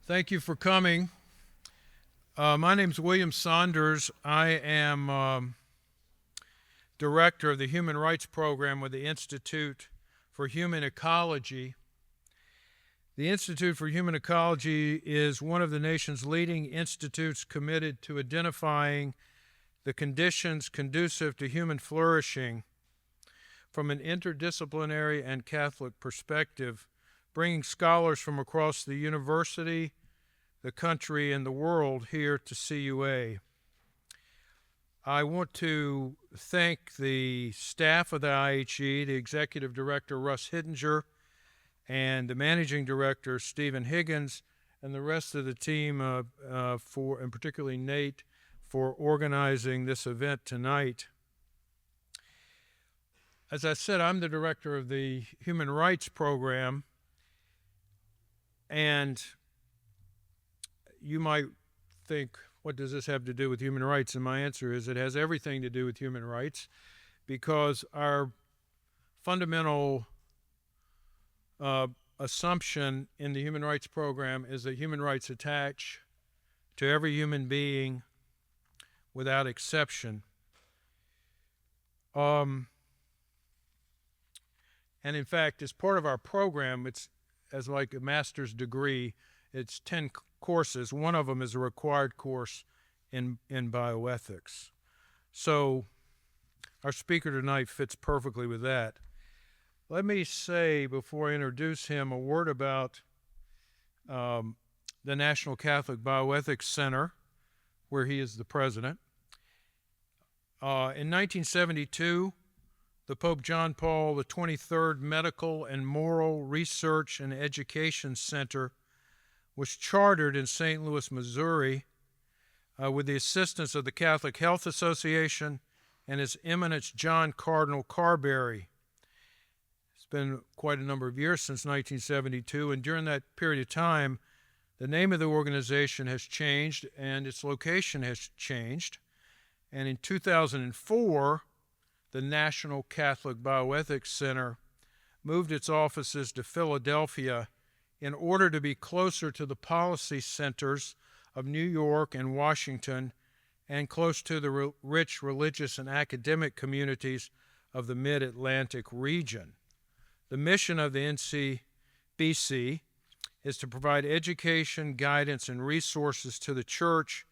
Thank you for coming. My name is William Saunders. I am director of the Human Rights Program with the Institute for Human Ecology. The Institute for Human Ecology is one of the nation's leading institutes committed to identifying the conditions conducive to human flourishing from an interdisciplinary and Catholic perspective, bringing scholars from across the university, the country, and the world here to CUA. I want to thank the staff of the IHE, the Executive Director Russ Hiddinger, and the Managing Director Stephen Higgins, and the rest of the team, and particularly Nate, for organizing this event tonight. As I said, I'm the director of the Human Rights Program, and you might think, what does this have to do with human rights? And my answer is it has everything to do with human rights, because our fundamental assumption in the Human Rights Program is that human rights attach to every human being without exception. And in fact, as part of our program, it's as like a master's degree. It's 10 courses. One of them is a required course in bioethics. So our speaker tonight fits perfectly with that. Let me say, before I introduce him, a word about the National Catholic Bioethics Center, where he is the president. In 1972, the Pope John Paul XXIII Medical and Moral Research and Education Center was chartered in St. Louis, Missouri, with the assistance of the Catholic Health Association and His Eminence John Cardinal Carberry. It's been quite a number of years since 1972, and during that period of time, the name of the organization has changed and its location has changed. And in 2004, the National Catholic Bioethics Center moved its offices to Philadelphia in order to be closer to the policy centers of New York and Washington, and close to the rich religious and academic communities of the Mid-Atlantic region. The mission of the NCBC is to provide education, guidance, and resources to the church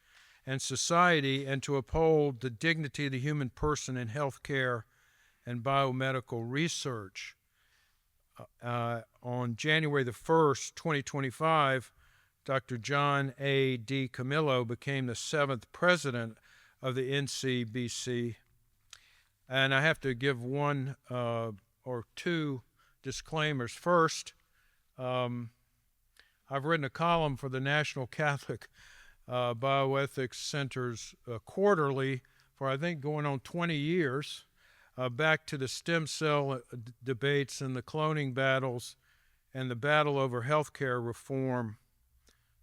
and society, and to uphold the dignity of the human person in healthcare and biomedical research. On January the 1st, 2025, Dr. John A. D. Camillo became the 7th president of the NCBC. And I have to give one or two disclaimers. First, I've written a column for the National Catholic Bioethics Center's quarterly for, I think, going on 20 years, back to the stem cell debates and the cloning battles and the battle over healthcare reform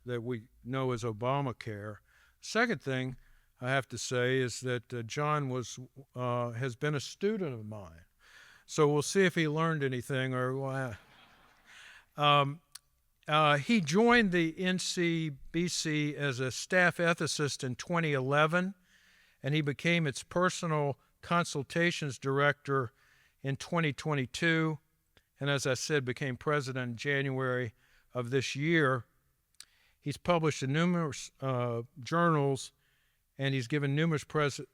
that we know as Obamacare. Second thing I have to say is that John has been a student of mine. So we'll see if he learned anything. He joined the NCBC as a staff ethicist in 2011, and he became its personal consultations director in 2022, and as I said, became president in January of this year. He's published in numerous journals, and he's given numerous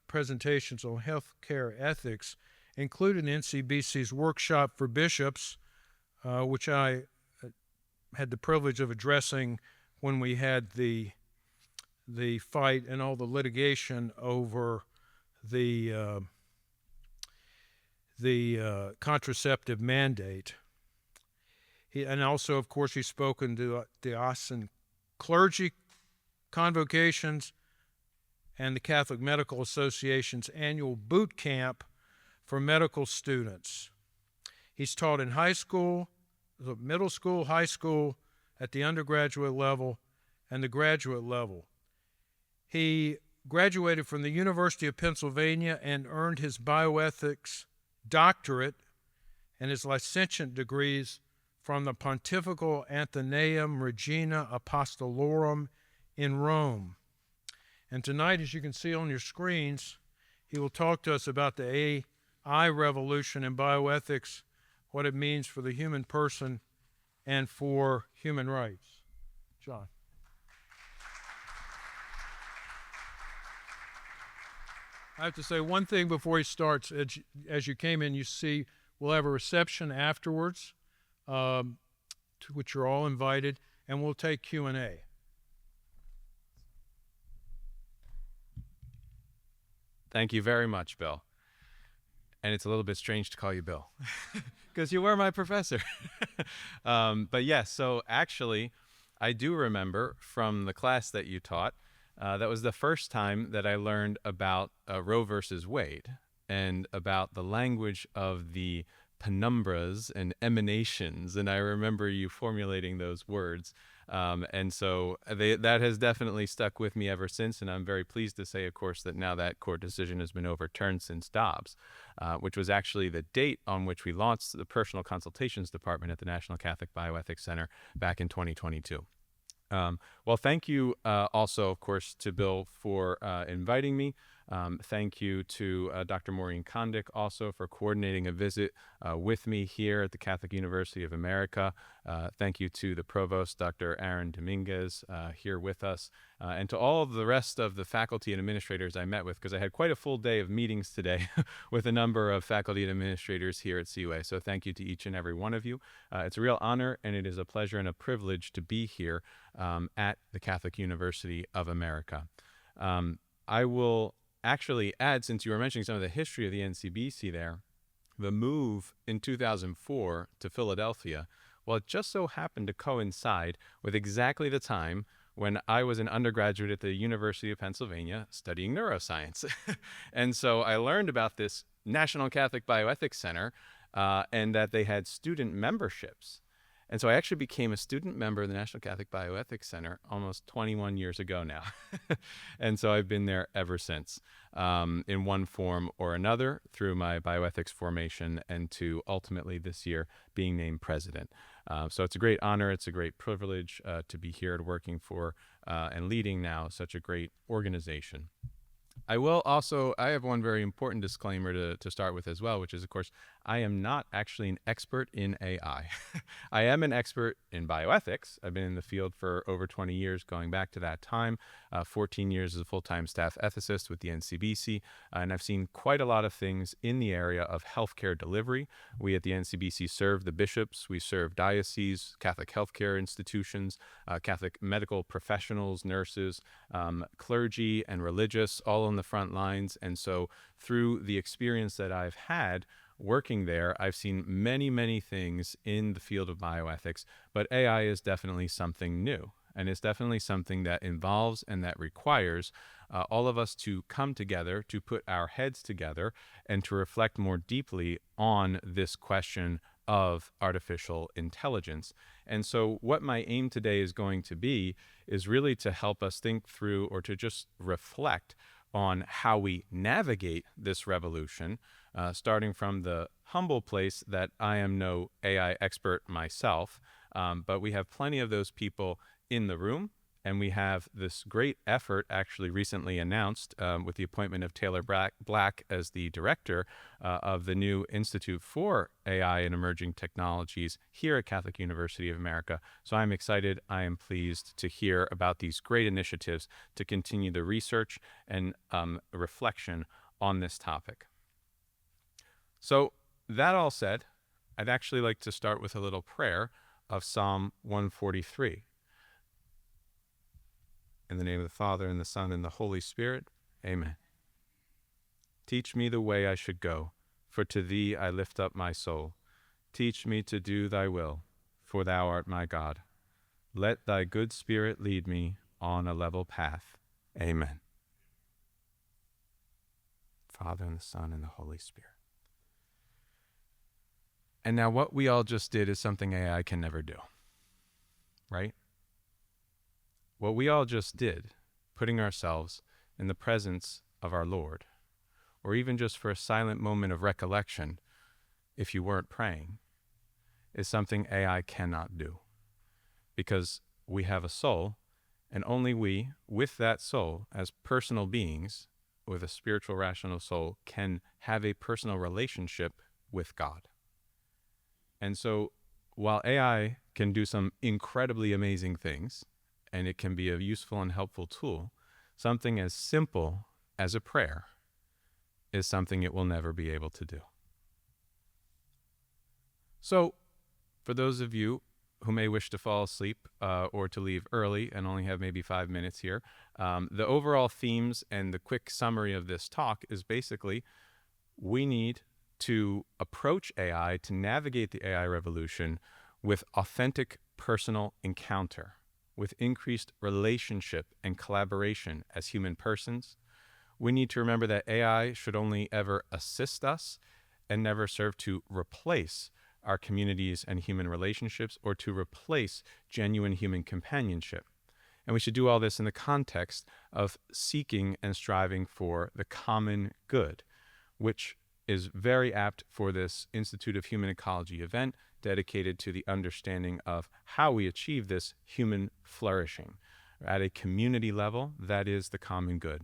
presentations on healthcare ethics, including NCBC's workshop for bishops, which I had the privilege of addressing when we had the fight and all the litigation over the contraceptive mandate. And also, of course, he's spoken to diocesan clergy convocations and the Catholic Medical Association's annual boot camp for medical students. He's taught in high school, middle school, high school, at the undergraduate level, and the graduate level. He graduated from the University of Pennsylvania and earned his bioethics doctorate and his licentiate degrees from the Pontifical Athenaeum Regina Apostolorum in Rome. And tonight, as you can see on your screens, he will talk to us about the AI revolution in bioethics, what it means for the human person and for human rights. John. I have to say one thing before he starts. As you came in, you see we'll have a reception afterwards, to which you're all invited, and we'll take Q&A. Thank you very much, Bill. And it's a little bit strange to call you Bill because you were my professor. But yes, so actually, I do remember from the class that you taught, that was the first time that I learned about Roe versus Wade and about the language of the penumbras and emanations. And I remember you formulating those words. And so that has definitely stuck with me ever since. And I'm very pleased to say, of course, that now that court decision has been overturned since Dobbs, which was actually the date on which we launched the Personal Consultations Department at the National Catholic Bioethics Center back in 2022. Well, thank you also, of course, to Bill for inviting me. Thank you to Dr. Maureen Kondik also for coordinating a visit with me here at the Catholic University of America. Thank you to the Provost, Dr. Aaron Dominguez, here with us, and to all of the rest of the faculty and administrators I met with, because I had quite a full day of meetings today with a number of faculty and administrators here at CUA. So thank you to each and every one of you. It's a real honor, and it is a pleasure and a privilege to be here at the Catholic University of America. I will actually add, since you were mentioning some of the history of the NCBC there, the move in 2004 to Philadelphia, well, it just so happened to coincide with exactly the time when I was an undergraduate at the University of Pennsylvania studying neuroscience. And so I learned about this National Catholic Bioethics Center and that they had student memberships. And so I actually became a student member of the National Catholic Bioethics Center almost 21 years ago now. And so I've been there ever since, in one form or another, through my bioethics formation and to ultimately this year being named president. So it's a great honor, it's a great privilege to be here and working for and leading now such a great organization. I have one very important disclaimer to start with as well, which is, of course, I am not actually an expert in AI. I am an expert in bioethics. I've been in the field for over 20 years, going back to that time, 14 years as a full-time staff ethicist with the NCBC, and I've seen quite a lot of things in the area of healthcare delivery. We at the NCBC serve the bishops, we serve dioceses, Catholic healthcare institutions, Catholic medical professionals, nurses, clergy, and religious, all on the front lines. And so through the experience that I've had working there, I've seen many, many things in the field of bioethics, but AI is definitely something new. And it's definitely something that involves and that requires all of us to come together, to put our heads together, and to reflect more deeply on this question of artificial intelligence. And so what my aim today is going to be is really to help us think through, or to just reflect on how we navigate this revolution, starting from the humble place that I am no AI expert myself, but we have plenty of those people in the room, and we have this great effort actually recently announced with the appointment of Taylor Black as the director of the new Institute for AI and Emerging Technologies here at Catholic University of America. So I'm excited, I am pleased to hear about these great initiatives to continue the research and reflection on this topic. So that all said, I'd actually like to start with a little prayer of Psalm 143. In the name of the Father, and the Son, and the Holy Spirit, amen. Teach me the way I should go, for to thee I lift up my soul. Teach me to do thy will, for thou art my God. Let thy good spirit lead me on a level path. Amen. Father, and the Son, and the Holy Spirit. And now what we all just did is something AI can never do, right? What we all just did, putting ourselves in the presence of our Lord, or even just for a silent moment of recollection, if you weren't praying, is something AI cannot do, because we have a soul, and only we, with that soul, as personal beings, with a spiritual, rational soul, can have a personal relationship with God. And so, while AI can do some incredibly amazing things, and it can be a useful and helpful tool, something as simple as a prayer is something it will never be able to do. So, for those of you who may wish to fall asleep or to leave early and only have maybe 5 minutes here, the overall themes and the quick summary of this talk is basically we need to approach AI, to navigate the AI revolution with authentic personal encounter, with increased relationship and collaboration as human persons. We need to remember that AI should only ever assist us and never serve to replace our communities and human relationships or to replace genuine human companionship. And we should do all this in the context of seeking and striving for the common good, which is very apt for this Institute of Human Ecology event dedicated to the understanding of how we achieve this human flourishing at a community level. That is the common good.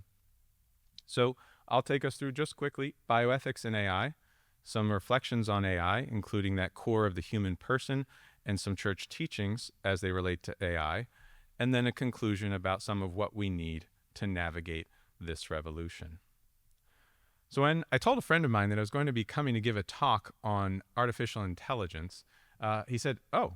So I'll take us through just quickly bioethics and AI, some reflections on AI, including that core of the human person, and some church teachings as they relate to AI, and then a conclusion about some of what we need to navigate this revolution. So when I told a friend of mine that I was going to be coming to give a talk on artificial intelligence, he said, "Oh,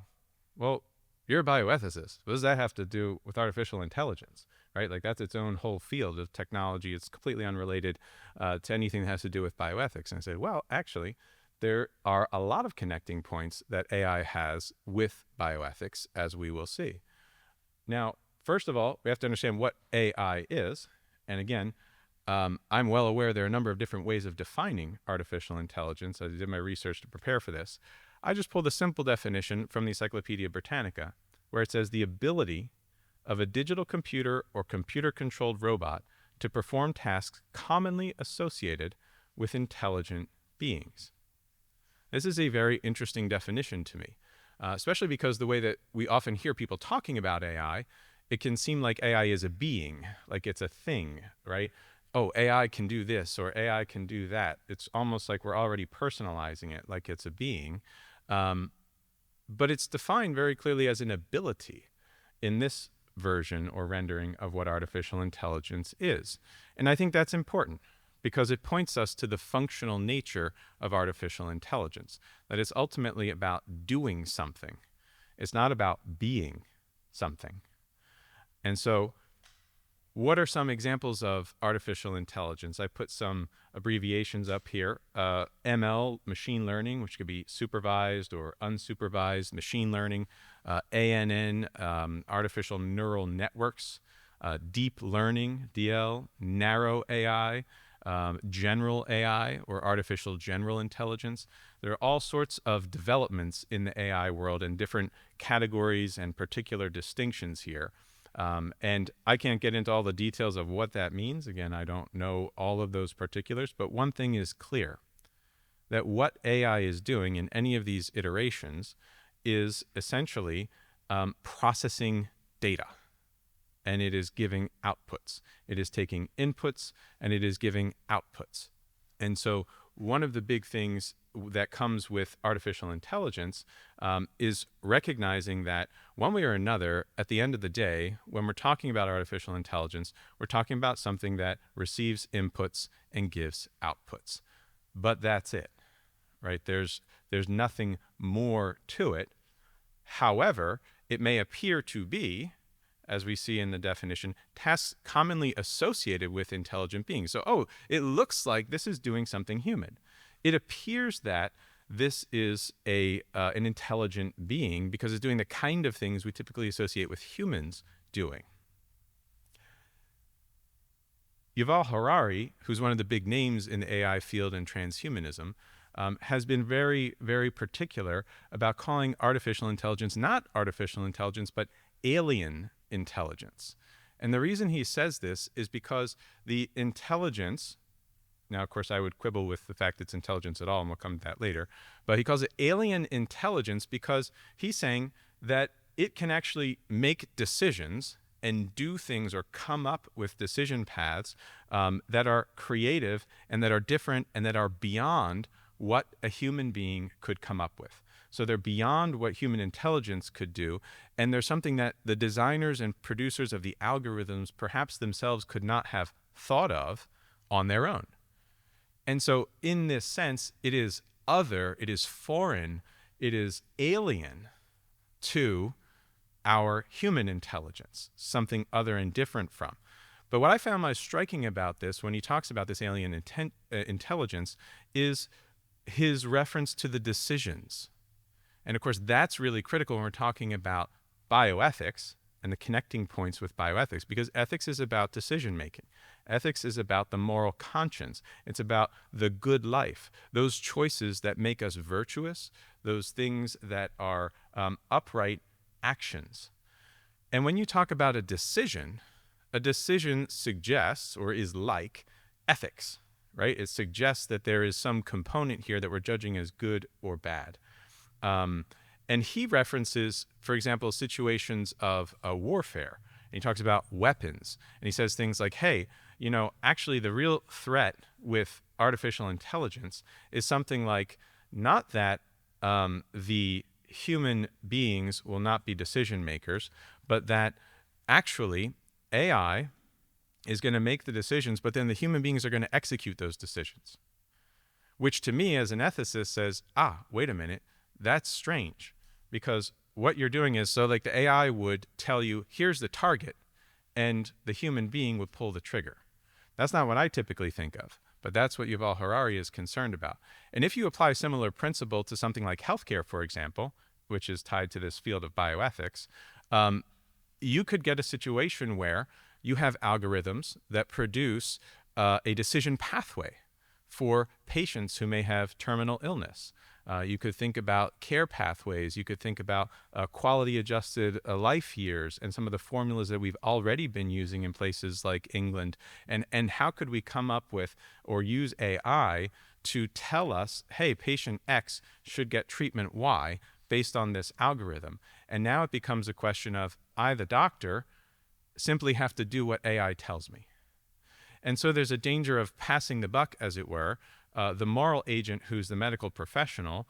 well, you're a bioethicist. What does that have to do with artificial intelligence?" Right? Like, that's its own whole field of technology. It's completely unrelated to anything that has to do with bioethics. And I said, well, actually, there are a lot of connecting points that AI has with bioethics, as we will see. Now, first of all, we have to understand what AI is. And again, I'm well aware there are a number of different ways of defining artificial intelligence. I did my research to prepare for this. I just pulled a simple definition from the Encyclopedia Britannica, where it says the ability of a digital computer or computer-controlled robot to perform tasks commonly associated with intelligent beings. This is a very interesting definition to me, especially because the way that we often hear people talking about AI, it can seem like AI is a being, like it's a thing, right? Oh, AI can do this or AI can do that. It's almost like we're already personalizing it like it's a being. But it's defined very clearly as an ability in this version or rendering of what artificial intelligence is. And I think that's important because it points us to the functional nature of artificial intelligence, that it's ultimately about doing something. It's not about being something. And so, what are some examples of artificial intelligence? I put some abbreviations up here. ML, machine learning, which could be supervised or unsupervised machine learning. ANN, artificial neural networks. Deep learning, DL. Narrow AI. General AI, or artificial general intelligence. There are all sorts of developments in the AI world and different categories and particular distinctions here. And I can't get into all the details of what that means. Again, I don't know all of those particulars, but one thing is clear, that what AI is doing in any of these iterations is essentially processing data, and it is giving outputs. It is taking inputs, and it is giving outputs. And so one of the big things that comes with artificial intelligence is recognizing that one way or another, at the end of the day, when we're talking about artificial intelligence, we're talking about something that receives inputs and gives outputs. But that's it, right? There's nothing more to it. However, it may appear to be, as we see in the definition, tasks commonly associated with intelligent beings. So, it looks like this is doing something human. It appears that this is an intelligent being because it's doing the kind of things we typically associate with humans doing. Yuval Harari, who's one of the big names in the AI field and transhumanism, has been very, very particular about calling artificial intelligence not artificial intelligence, but alien intelligence. And the reason he says this is because the intelligence Now, of course, I would quibble with the fact it's intelligence at all, and we'll come to that later. But he calls it alien intelligence because he's saying that it can actually make decisions and do things or come up with decision paths that are creative and that are different and that are beyond what a human being could come up with. So they're beyond what human intelligence could do, and there's something that the designers and producers of the algorithms perhaps themselves could not have thought of on their own. And so in this sense, it is other, it is foreign, it is alien to our human intelligence, something other and different from. But what I found most striking about this, when he talks about this alien intelligence, is his reference to the decisions. And of course, that's really critical when we're talking about bioethics and the connecting points with bioethics, because ethics is about decision making. Ethics is about the moral conscience. It's about the good life, those choices that make us virtuous, those things that are upright actions. And when you talk about a decision suggests or is like ethics, right? It suggests that there is some component here that we're judging as good or bad. And he references, for example, situations of warfare. And he talks about weapons. And he says things like, hey, you know, actually the real threat with artificial intelligence is something like not that the human beings will not be decision makers, but that actually AI is going to make the decisions, but then the human beings are going to execute those decisions. Which to me as an ethicist says, wait a minute, that's strange. Because what you're doing is, so like the AI would tell you, here's the target, and the human being would pull the trigger. That's not what I typically think of, but that's what Yuval Harari is concerned about. And if you apply a similar principle to something like healthcare, for example, which is tied to this field of bioethics, you could get a situation where you have algorithms that produce a decision pathway for patients who may have terminal illness. You could think about care pathways. You could think about quality-adjusted life years and some of the formulas that we've already been using in places like England. And how could we come up with or use AI to tell us, hey, patient X should get treatment Y based on this algorithm? And now it becomes a question of, I, the doctor, simply have to do what AI tells me. And so there's a danger of passing the buck, as it were. The moral agent, who's the medical professional,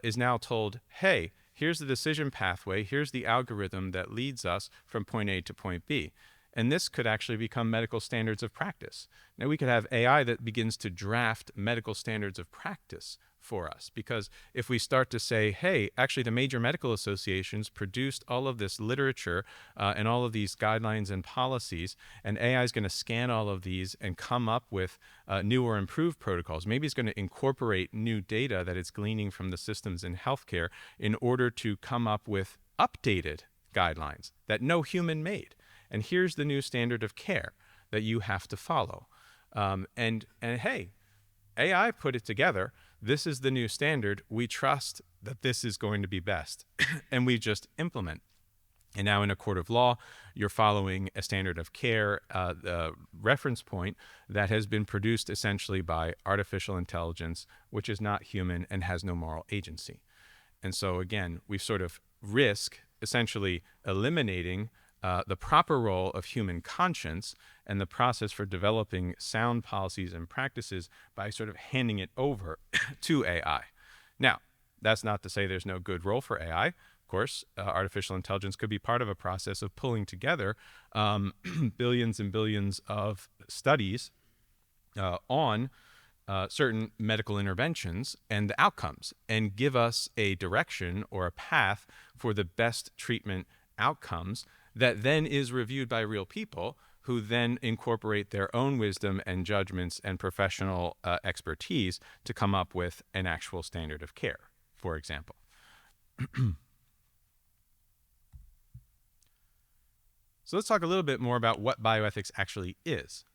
is now told, hey, here's the decision pathway, here's the algorithm that leads us from point A to point B. And this could actually become medical standards of practice. Now, we could have AI that begins to draft medical standards of practice for us. Because if we start to say, hey, actually the major medical associations produced all of this literature and all of these guidelines and policies, and AI is going to scan all of these and come up with new or improved protocols. Maybe it's going to incorporate new data that it's gleaning from the systems in healthcare in order to come up with updated guidelines that no human made. And here's the new standard of care that you have to follow. And hey, AI put it together. This is the new standard. We trust that this is going to be best. And we just implement. And now in a court of law, you're following a standard of care, the reference point that has been produced essentially by artificial intelligence, which is not human and has no moral agency. And so again, we sort of risk essentially eliminating the proper role of human conscience and the process for developing sound policies and practices by sort of handing it over to AI. Now, that's not to say there's no good role for AI. Of course, artificial intelligence could be part of a process of pulling together billions and billions of studies on certain medical interventions and the outcomes, and give us a direction or a path for the best treatment outcomes that then is reviewed by real people who then incorporate their own wisdom and judgments and professional expertise to come up with an actual standard of care, for example. So let's talk a little bit more about what bioethics actually is.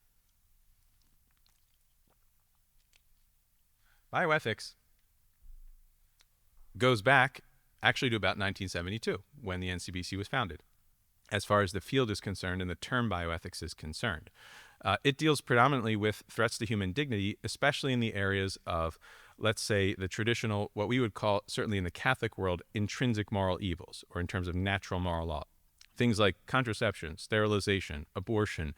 Bioethics goes back actually to about 1972 when the NCBC was founded, as far as the field is concerned and the term bioethics is concerned. It deals predominantly with threats to human dignity, especially in the areas of, let's say, the traditional, what we would call, certainly in the Catholic world, intrinsic moral evils, or in terms of natural moral law. Things like contraception, sterilization, abortion,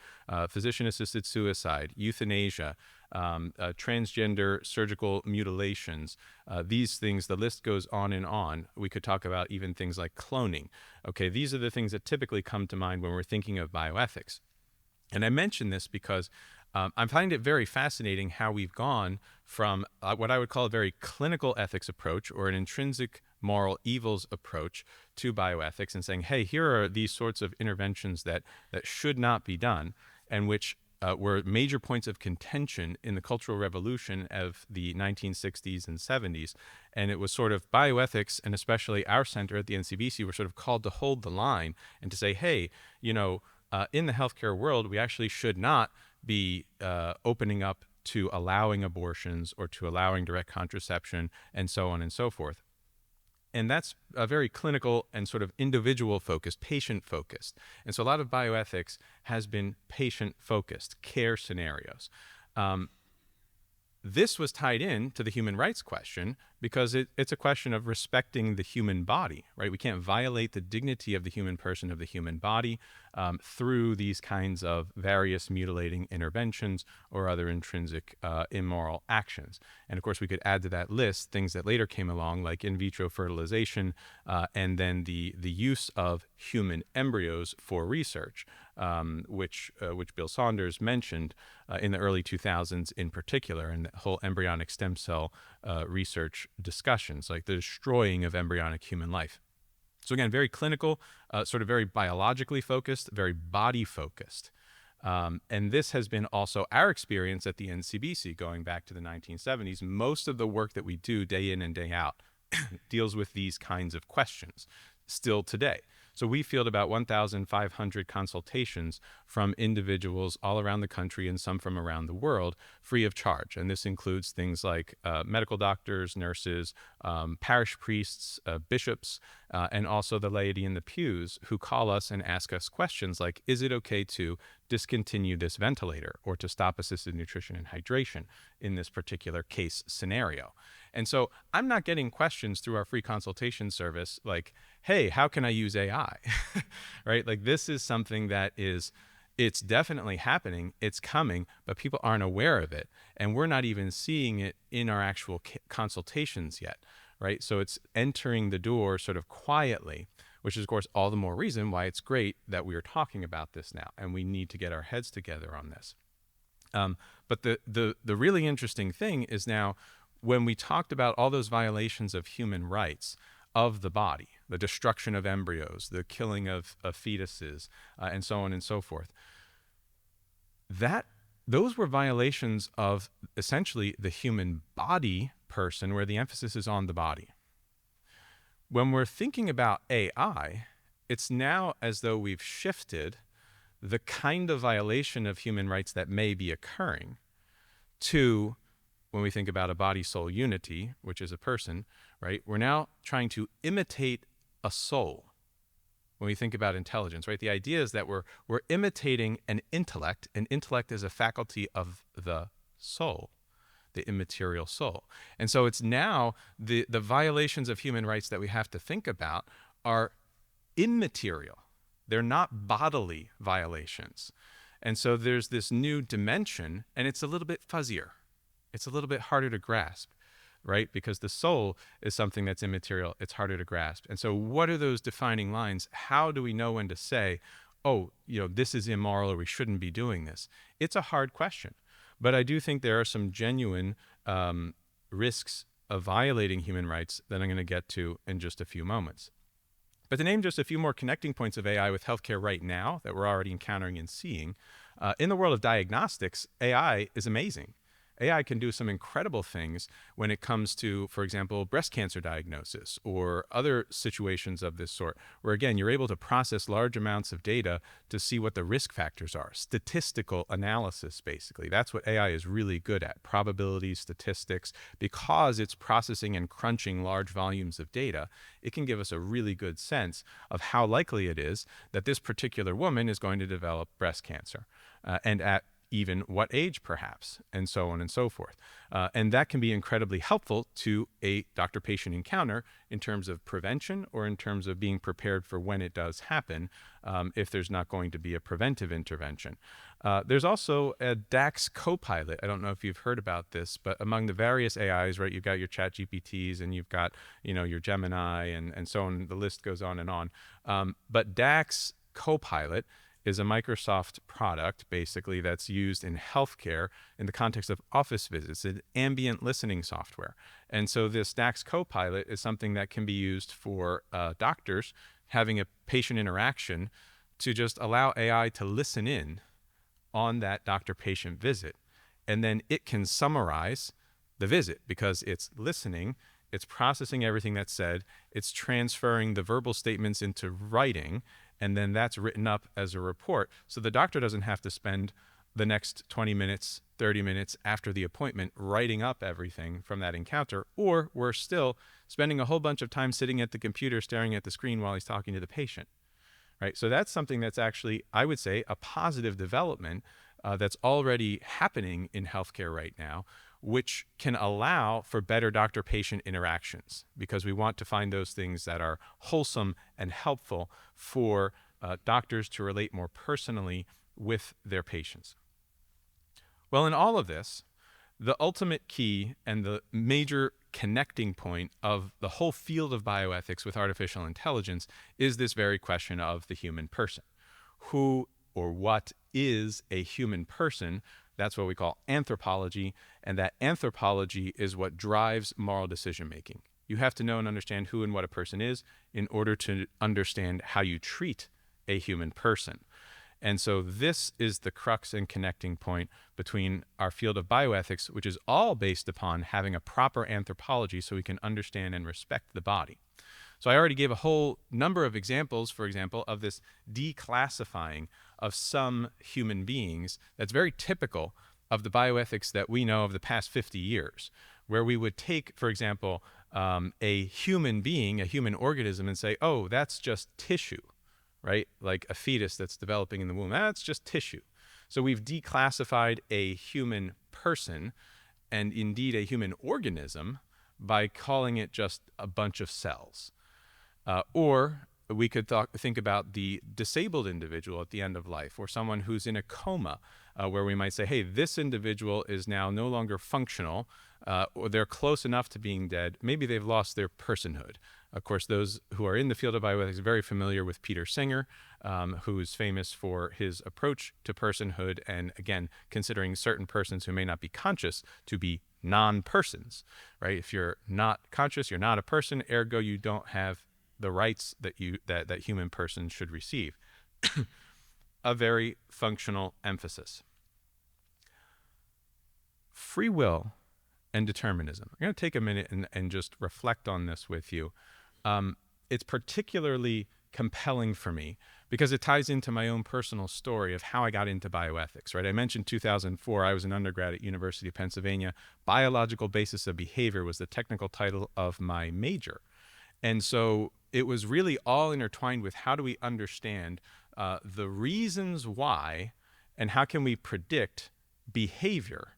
physician-assisted suicide, euthanasia, transgender surgical mutilations, these things, the list goes on and on. We could talk about even things like cloning. Okay, these are the things that typically come to mind when we're thinking of bioethics. And I mention this because I find it very fascinating how we've gone from what I would call a very clinical ethics approach, or an intrinsic moral evils approach, to bioethics, and saying, hey, here are these sorts of interventions that should not be done, and which were major points of contention in the Cultural Revolution of the 1960s and 70s. And it was sort of bioethics, and especially our center at the NCBC, were sort of called to hold the line and to say, hey, in the healthcare world, we actually should not be opening up to allowing abortions or to allowing direct contraception and so on and so forth. And that's a very clinical and sort of individual focused, patient focused. And so a lot of bioethics has been patient focused, care scenarios. This was tied in to the human rights question because it's a question of respecting the human body, right? We can't violate the dignity of the human person, of the human body, through these kinds of various mutilating interventions or other intrinsic immoral actions. And of course, we could add to that list things that later came along, like in vitro fertilization, and then the use of human embryos for research, which Bill Saunders mentioned in the early 2000s in particular, and the whole embryonic stem cell research discussions, like the destroying of embryonic human life. So again, very clinical, sort of very biologically focused, very body focused. And this has been also our experience at the NCBC going back to the 1970s. Most of the work that we do day in and day out deals with these kinds of questions still today. So we field about 1,500 consultations from individuals all around the country and some from around the world, free of charge. And this includes things like medical doctors, nurses, parish priests, bishops, and also the laity in the pews, who call us and ask us questions like, is it okay to discontinue this ventilator or to stop assisted nutrition and hydration in this particular case scenario? And so I'm not getting questions through our free consultation service like, hey, how can I use AI? Right? Like, this is something that it's definitely happening, it's coming, but people aren't aware of it. And we're not even seeing it in our actual consultations yet, right? So it's entering the door sort of quietly, which is, of course, all the more reason why it's great that we are talking about this now, and we need to get our heads together on this. But the really interesting thing is now, when we talked about all those violations of human rights of the body, the destruction of embryos, the killing of fetuses, and so on and so forth, those were violations of essentially the human body person, where the emphasis is on the body. When we're thinking about AI, it's now as though we've shifted the kind of violation of human rights that may be occurring to, when we think about a body-soul unity, which is a person, right? We're now trying to imitate a soul when we think about intelligence, right? The idea is that we're imitating an intellect. An intellect is a faculty of the soul, the immaterial soul. And so it's now the violations of human rights that we have to think about are immaterial. They're not bodily violations. And so there's this new dimension, and it's a little bit fuzzier. It's a little bit harder to grasp, right? Because the soul is something that's immaterial. It's harder to grasp. And so what are those defining lines? How do we know when to say, oh, this is immoral, or we shouldn't be doing this? It's a hard question. But I do think there are some genuine risks of violating human rights that I'm going to get to in just a few moments. But to name just a few more connecting points of AI with healthcare right now that we're already encountering and seeing, in the world of diagnostics, AI is amazing. AI can do some incredible things when it comes to, for example, breast cancer diagnosis or other situations of this sort, where, again, you're able to process large amounts of data to see what the risk factors are. Statistical analysis, basically. That's what AI is really good at, probability, statistics. Because it's processing and crunching large volumes of data, it can give us a really good sense of how likely it is that this particular woman is going to develop breast cancer. And at even what age perhaps, and so on and so forth. And that can be incredibly helpful to a doctor-patient encounter in terms of prevention or in terms of being prepared for when it does happen, if there's not going to be a preventive intervention. There's also a DAX Copilot. I don't know if you've heard about this, but among the various AIs, right, you've got your Chat GPTs and you've got, your Gemini and so on. The list goes on and on. But DAX Copilot is a Microsoft product, basically, that's used in healthcare in the context of office visits. It's ambient listening software. And so this DAX Copilot is something that can be used for doctors having a patient interaction to just allow AI to listen in on that doctor-patient visit. And then it can summarize the visit because it's listening, it's processing everything that's said, it's transferring the verbal statements into writing, and then that's written up as a report. So the doctor doesn't have to spend the next 20 minutes, 30 minutes after the appointment writing up everything from that encounter, or we're still spending a whole bunch of time sitting at the computer staring at the screen while he's talking to the patient, right? So that's something that's actually, I would say, a positive development that's already happening in healthcare right now, which can allow for better doctor-patient interactions because we want to find those things that are wholesome and helpful for doctors to relate more personally with their patients. Well, in all of this, the ultimate key and the major connecting point of the whole field of bioethics with artificial intelligence is this very question of the human person. Who or what is a human person? That's what we call anthropology, and that anthropology is what drives moral decision making. You have to know and understand who and what a person is in order to understand how you treat a human person. And so this is the crux and connecting point between our field of bioethics, which is all based upon having a proper anthropology so we can understand and respect the body. So I already gave a whole number of examples, for example, of this declassifying of some human beings that's very typical of the bioethics that we know of the past 50 years, where we would take, for example, a human being, a human organism, and say, oh, that's just tissue, right? Like a fetus that's developing in the womb, that's just tissue. So we've declassified a human person and indeed a human organism by calling it just a bunch of cells. Or we could think about the disabled individual at the end of life, or someone who's in a coma, where we might say, hey, this individual is now no longer functional, or they're close enough to being dead. Maybe they've lost their personhood. Of course, those who are in the field of bioethics are very familiar with Peter Singer, who is famous for his approach to personhood, and again, considering certain persons who may not be conscious to be non-persons, right? If you're not conscious, you're not a person, ergo you don't have the rights that human persons should receive. A very functional emphasis. Free will and determinism. I'm going to take a minute and just reflect on this with you. It's particularly compelling for me because it ties into my own personal story of how I got into bioethics, right? I mentioned 2004, I was an undergrad at University of Pennsylvania. Biological Basis of Behavior was the technical title of my major. And so it was really all intertwined with how do we understand the reasons why and how can we predict behavior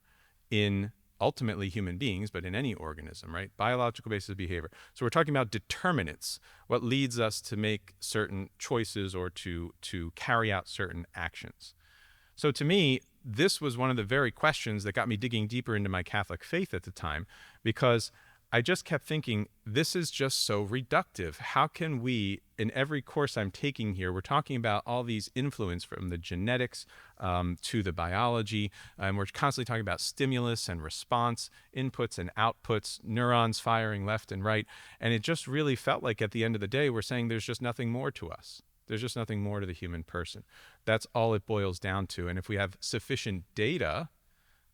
in ultimately human beings, but in any organism, right? Biological basis of behavior. So we're talking about determinants, what leads us to make certain choices or to carry out certain actions. So to me, this was one of the very questions that got me digging deeper into my Catholic faith at the time, because I just kept thinking, this is just so reductive. How can we, in every course I'm taking here, we're talking about all these influence from the genetics to the biology, and we're constantly talking about stimulus and response, inputs and outputs, neurons firing left and right, and it just really felt like at the end of the day, we're saying there's just nothing more to us. There's just nothing more to the human person. That's all it boils down to, and if we have sufficient data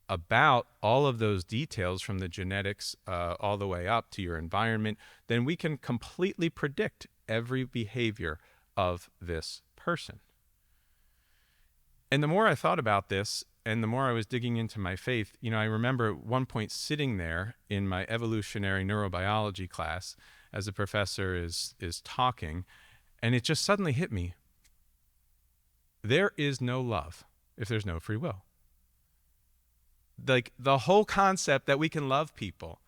about all of those details from the genetics all the way up to your environment, then we can completely predict every behavior of this person. And the more I thought about this and the more I was digging into my faith, I remember at one point sitting there in my evolutionary neurobiology class as the professor is talking, and it just suddenly hit me. There is no love if there's no free will. like the whole concept that we can love people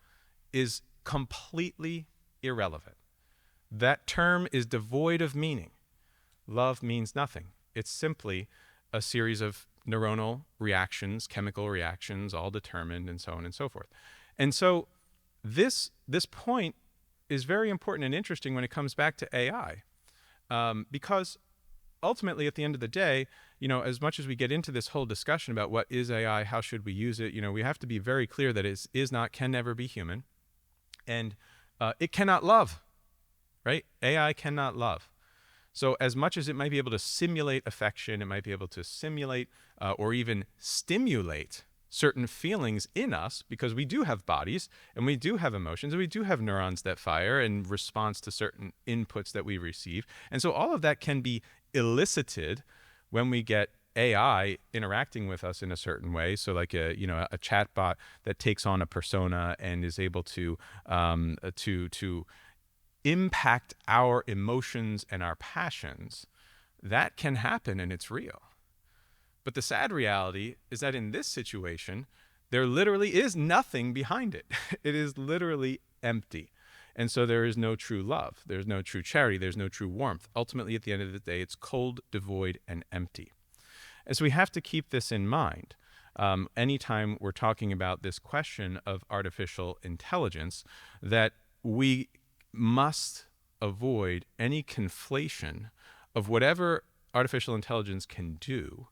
is completely irrelevant. That term is devoid of meaning. Love means nothing. It's simply a series of neuronal reactions, chemical reactions, all determined, and so on and so forth. And so this point is very important and interesting when it comes back to AI, because ultimately, at the end of the day, as much as we get into this whole discussion about what is AI, how should we use it, we have to be very clear that it is not, can never be human, and it cannot love, right? AI cannot love. So as much as it might be able to simulate affection, it might be able to simulate or even stimulate certain feelings in us, because we do have bodies and we do have emotions and we do have neurons that fire in response to certain inputs that we receive. And so all of that can be elicited when we get AI interacting with us in a certain way. So like a chatbot that takes on a persona and is able to impact our emotions and our passions, that can happen and it's real. But the sad reality is that in this situation, there literally is nothing behind it. It is literally empty. And so there is no true love. There's no true charity. There's no true warmth. Ultimately, at the end of the day, it's cold, devoid, and empty. And so we have to keep this in mind. Anytime we're talking about this question of artificial intelligence, that we must avoid any conflation of whatever artificial intelligence can do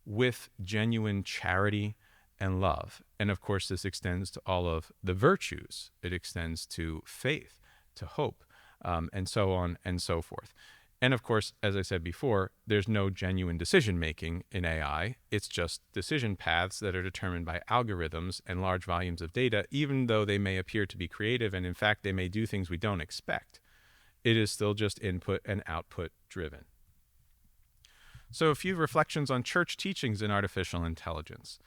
with genuine charity and love. And of course, this extends to all of the virtues. It extends to faith, to hope, and so on and so forth. And of course, as I said before, there's no genuine decision-making in AI. It's just decision paths that are determined by algorithms and large volumes of data, even though they may appear to be creative, and in fact, they may do things we don't expect. It is still just input and output driven. So a few reflections on church teachings in artificial intelligence.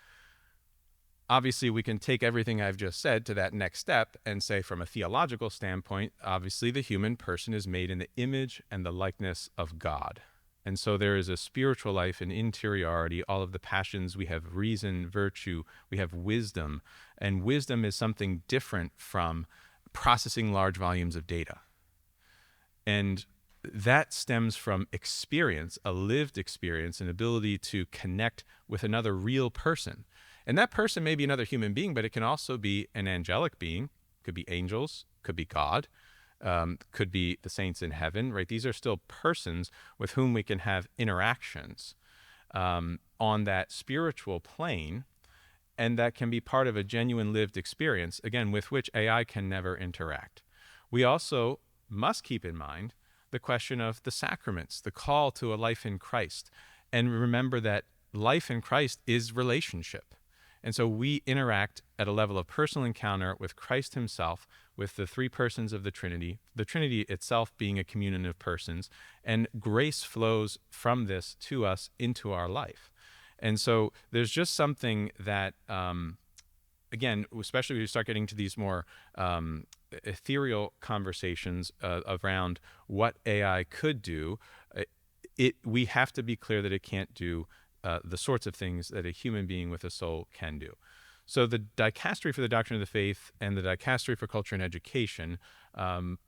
Obviously, we can take everything I've just said to that next step and say, from a theological standpoint, obviously the human person is made in the image and the likeness of God. And so there is a spiritual life, an interiority, all of the passions. We have reason, virtue, we have wisdom. And wisdom is something different from processing large volumes of data. And that stems from experience, a lived experience, an ability to connect with another real person. And that person may be another human being, but it can also be an angelic being, could be angels, could be God, could be the saints in heaven, right? These are still persons with whom we can have interactions on that spiritual plane, and that can be part of a genuine lived experience, again, with which AI can never interact. We also must keep in mind the question of the sacraments, the call to a life in Christ, and remember that life in Christ is relationship. And so we interact at a level of personal encounter with Christ himself, with the three persons of the Trinity itself being a communion of persons, and grace flows from this to us into our life. And so there's just something that, again, especially when you start getting to these more ethereal conversations around what AI could do, we have to be clear that it can't do the sorts of things that a human being with a soul can do. So the Dicastery for the Doctrine of the Faith and the Dicastery for Culture and Education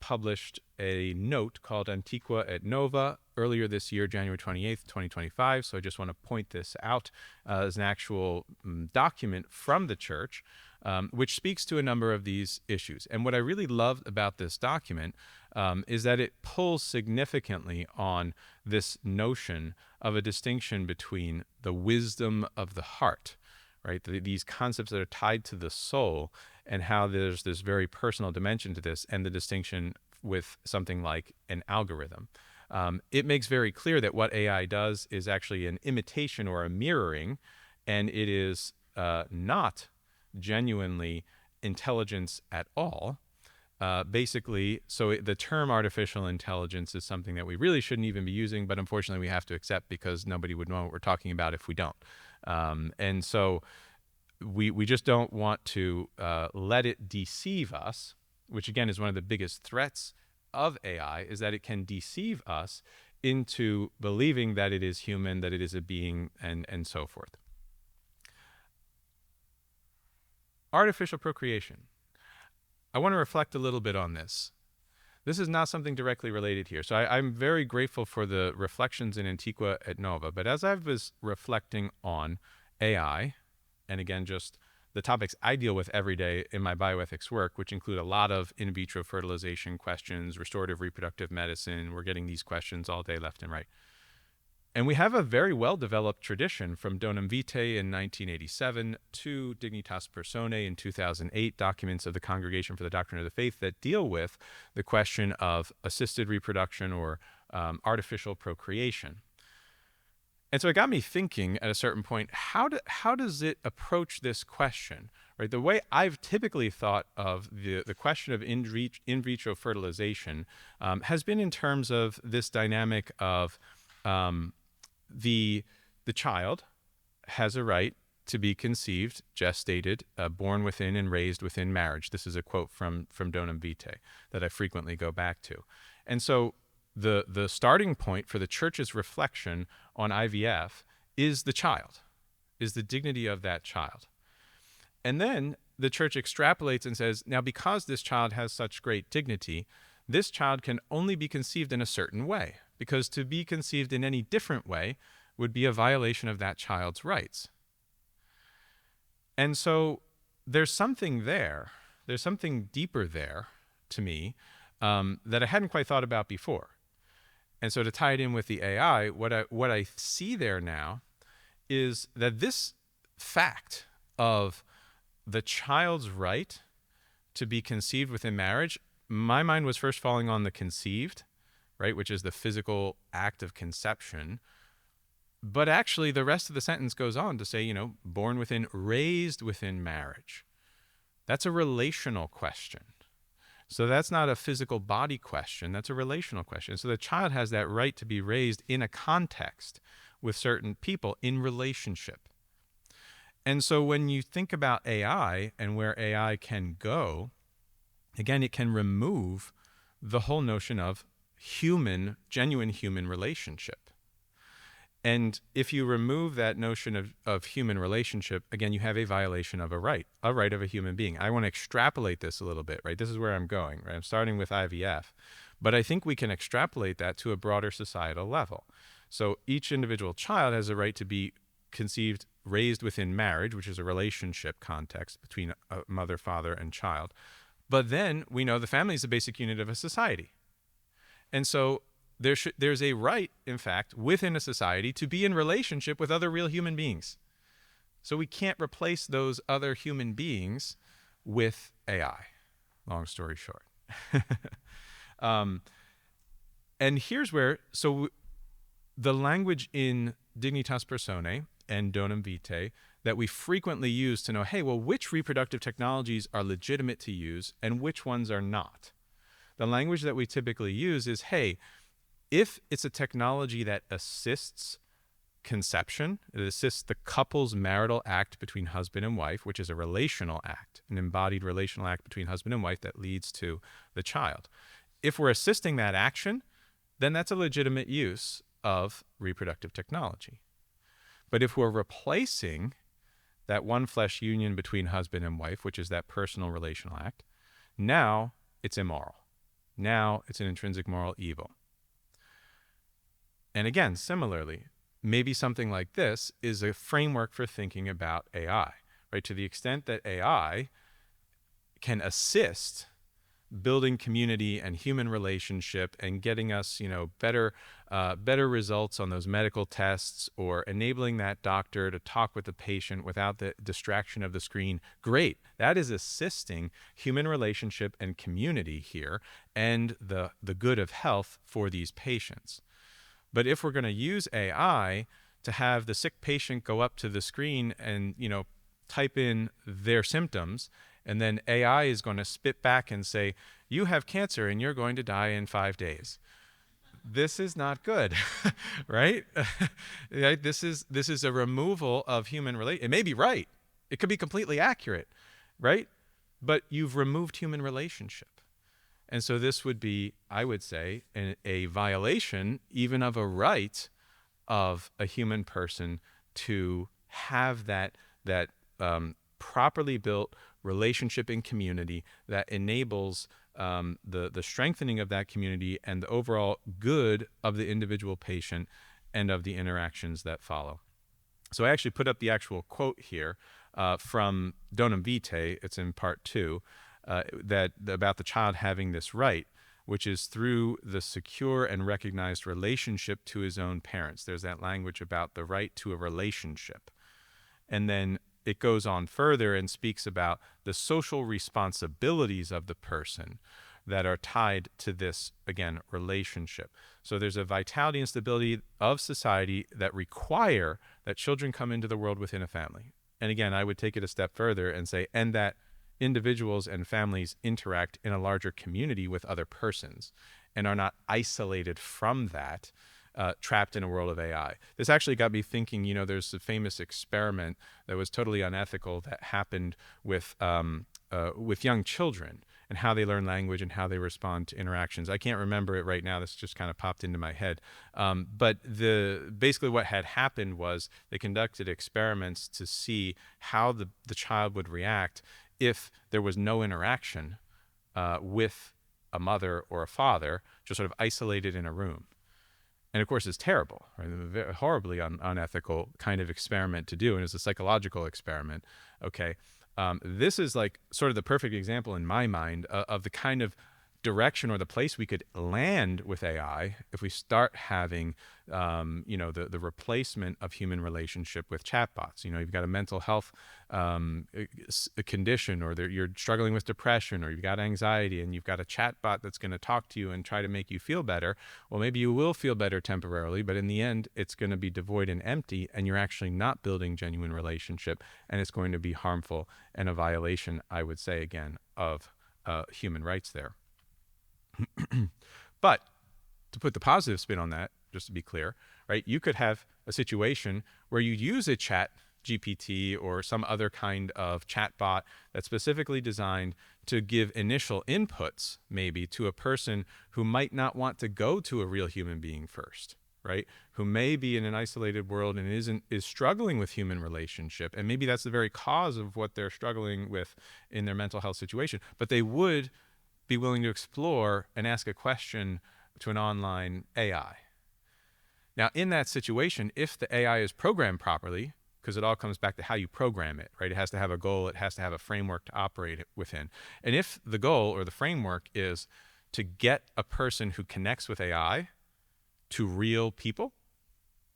published a note called Antiqua et Nova earlier this year, January 28th, 2025. So I just want to point this out as an actual document from the church, which speaks to a number of these issues. And what I really loved about this document is that it pulls significantly on this notion of a distinction between the wisdom of the heart, right? These concepts that are tied to the soul, and how there's this very personal dimension to this, and the distinction with something like an algorithm. It makes very clear that what AI does is actually an imitation or a mirroring, and it is not genuinely intelligence at all. Basically, so the term artificial intelligence is something that we really shouldn't even be using, but unfortunately we have to accept because nobody would know what we're talking about if we don't. And so we just don't want to let it deceive us, which again is one of the biggest threats of AI, is that it can deceive us into believing that it is human, that it is a being, and so forth. artificial procreation. I want to reflect a little bit on this. This is not something directly related here. So I'm very grateful for the reflections in Antiqua et Nova. But as I was reflecting on AI, and again, just the topics I deal with every day in my bioethics work, which include a lot of in vitro fertilization questions, restorative reproductive medicine. We're getting these questions all day left and right. And we have a very well-developed tradition from Donum Vitae in 1987 to Dignitas Personae in 2008, documents of the Congregation for the Doctrine of the Faith that deal with the question of assisted reproduction or artificial procreation. And so it got me thinking at a certain point, how does it approach this question? Right? The way I've typically thought of the question of in vitro fertilization has been in terms of this dynamic of the child has a right to be conceived, gestated, born within and raised within marriage. This is a quote from Donum Vitae that I frequently go back to. And so the starting point for the church's reflection on IVF is the child, is the dignity of that child. And then the church extrapolates and says, now because this child has such great dignity, this child can only be conceived in a certain way, because to be conceived in any different way would be a violation of that child's rights. And so there's something there, there's something deeper there to me that I hadn't quite thought about before. And so to tie it in with the AI, what I see there now is that this fact of the child's right to be conceived within marriage, my mind was first falling on the conceived, right, which is the physical act of conception. But actually, the rest of the sentence goes on to say, born within, raised within marriage. That's a relational question. So that's not a physical body question. That's a relational question. So the child has that right to be raised in a context with certain people in relationship. And so when you think about AI and where AI can go, again, it can remove the whole notion of genuine human relationship. And if you remove that notion of human relationship, again, you have a violation of a right of a human being. I want to extrapolate this a little bit, right? This is where I'm going, right? I'm starting with IVF, but I think we can extrapolate that to a broader societal level. So each individual child has a right to be conceived, raised within marriage, which is a relationship context between a mother, father, and child. But then we know the family is the basic unit of a society. And so there's a right, in fact, within a society to be in relationship with other real human beings. So we can't replace those other human beings with AI, long story short. And here's where, so the language in Dignitas Personae and Donum Vitae that we frequently use to know, hey, well, which reproductive technologies are legitimate to use and which ones are not? The language that we typically use is, hey, if it's a technology that assists conception, it assists the couple's marital act between husband and wife, which is a relational act, an embodied relational act between husband and wife that leads to the child. If we're assisting that action, then that's a legitimate use of reproductive technology. But if we're replacing that one flesh union between husband and wife, which is that personal relational act, now it's immoral. Now it's an intrinsic moral evil. And again, similarly, maybe something like this is a framework for thinking about AI, right? To the extent that AI can assist building community and human relationship and getting us, better results on those medical tests, or enabling that doctor to talk with the patient without the distraction of the screen. Great. That is assisting human relationship and community here and the good of health for these patients. But if we're going to use AI to have the sick patient go up to the screen and, type in their symptoms, and then AI is going to spit back and say, you have cancer and you're going to die in 5 days. This is not good, right? This is a removal of human relation. It may be right. It could be completely accurate, right? But you've removed human relationship. And so this would be, I would say, a violation even of a right of a human person to have that properly built relationship and community that enables the strengthening of that community and the overall good of the individual patient and of the interactions that follow. So I actually put up the actual quote here from Donum Vitae. It's in part 2, that about the child having this right, which is through the secure and recognized relationship to his own parents. There's that language about the right to a relationship. And then it goes on further and speaks about the social responsibilities of the person that are tied to this, again, relationship. So there's a vitality and stability of society that require that children come into the world within a family. And again, I would take it a step further and say, and that individuals and families interact in a larger community with other persons and are not isolated from that, trapped in a world of AI. This actually got me thinking, there's a famous experiment that was totally unethical that happened with young children and how they learn language and how they respond to interactions. I can't remember it right now. This just kind of popped into my head. But basically what had happened was they conducted experiments to see how the child would react if there was no interaction with a mother or a father, just sort of isolated in a room. And of course, it's terrible, right? A horribly unethical kind of experiment to do, and it's a psychological experiment. Okay, this is like sort of the perfect example in my mind of the kind of direction or the place we could land with AI if we start having, the replacement of human relationship with chatbots. You've got a mental health a condition, or you're struggling with depression, or you've got anxiety, and you've got a chatbot that's going to talk to you and try to make you feel better. Well, maybe you will feel better temporarily, but in the end, it's going to be devoid and empty, and you're actually not building genuine relationship, and it's going to be harmful and a violation, I would say, again, of human rights there. But to put the positive spin on that, just to be clear, right, you could have a situation where you use a chat GPT or some other kind of chatbot that's specifically designed to give initial inputs, maybe, to a person who might not want to go to a real human being first, right? Who may be in an isolated world and is struggling with human relationship, and maybe that's the very cause of what they're struggling with in their mental health situation. But they would be willing to explore and ask a question to an online AI. Now, in that situation, if the AI is programmed properly, because it all comes back to how you program it, right? It has to have a goal, it has to have a framework to operate it within. And if the goal or the framework is to get a person who connects with AI to real people,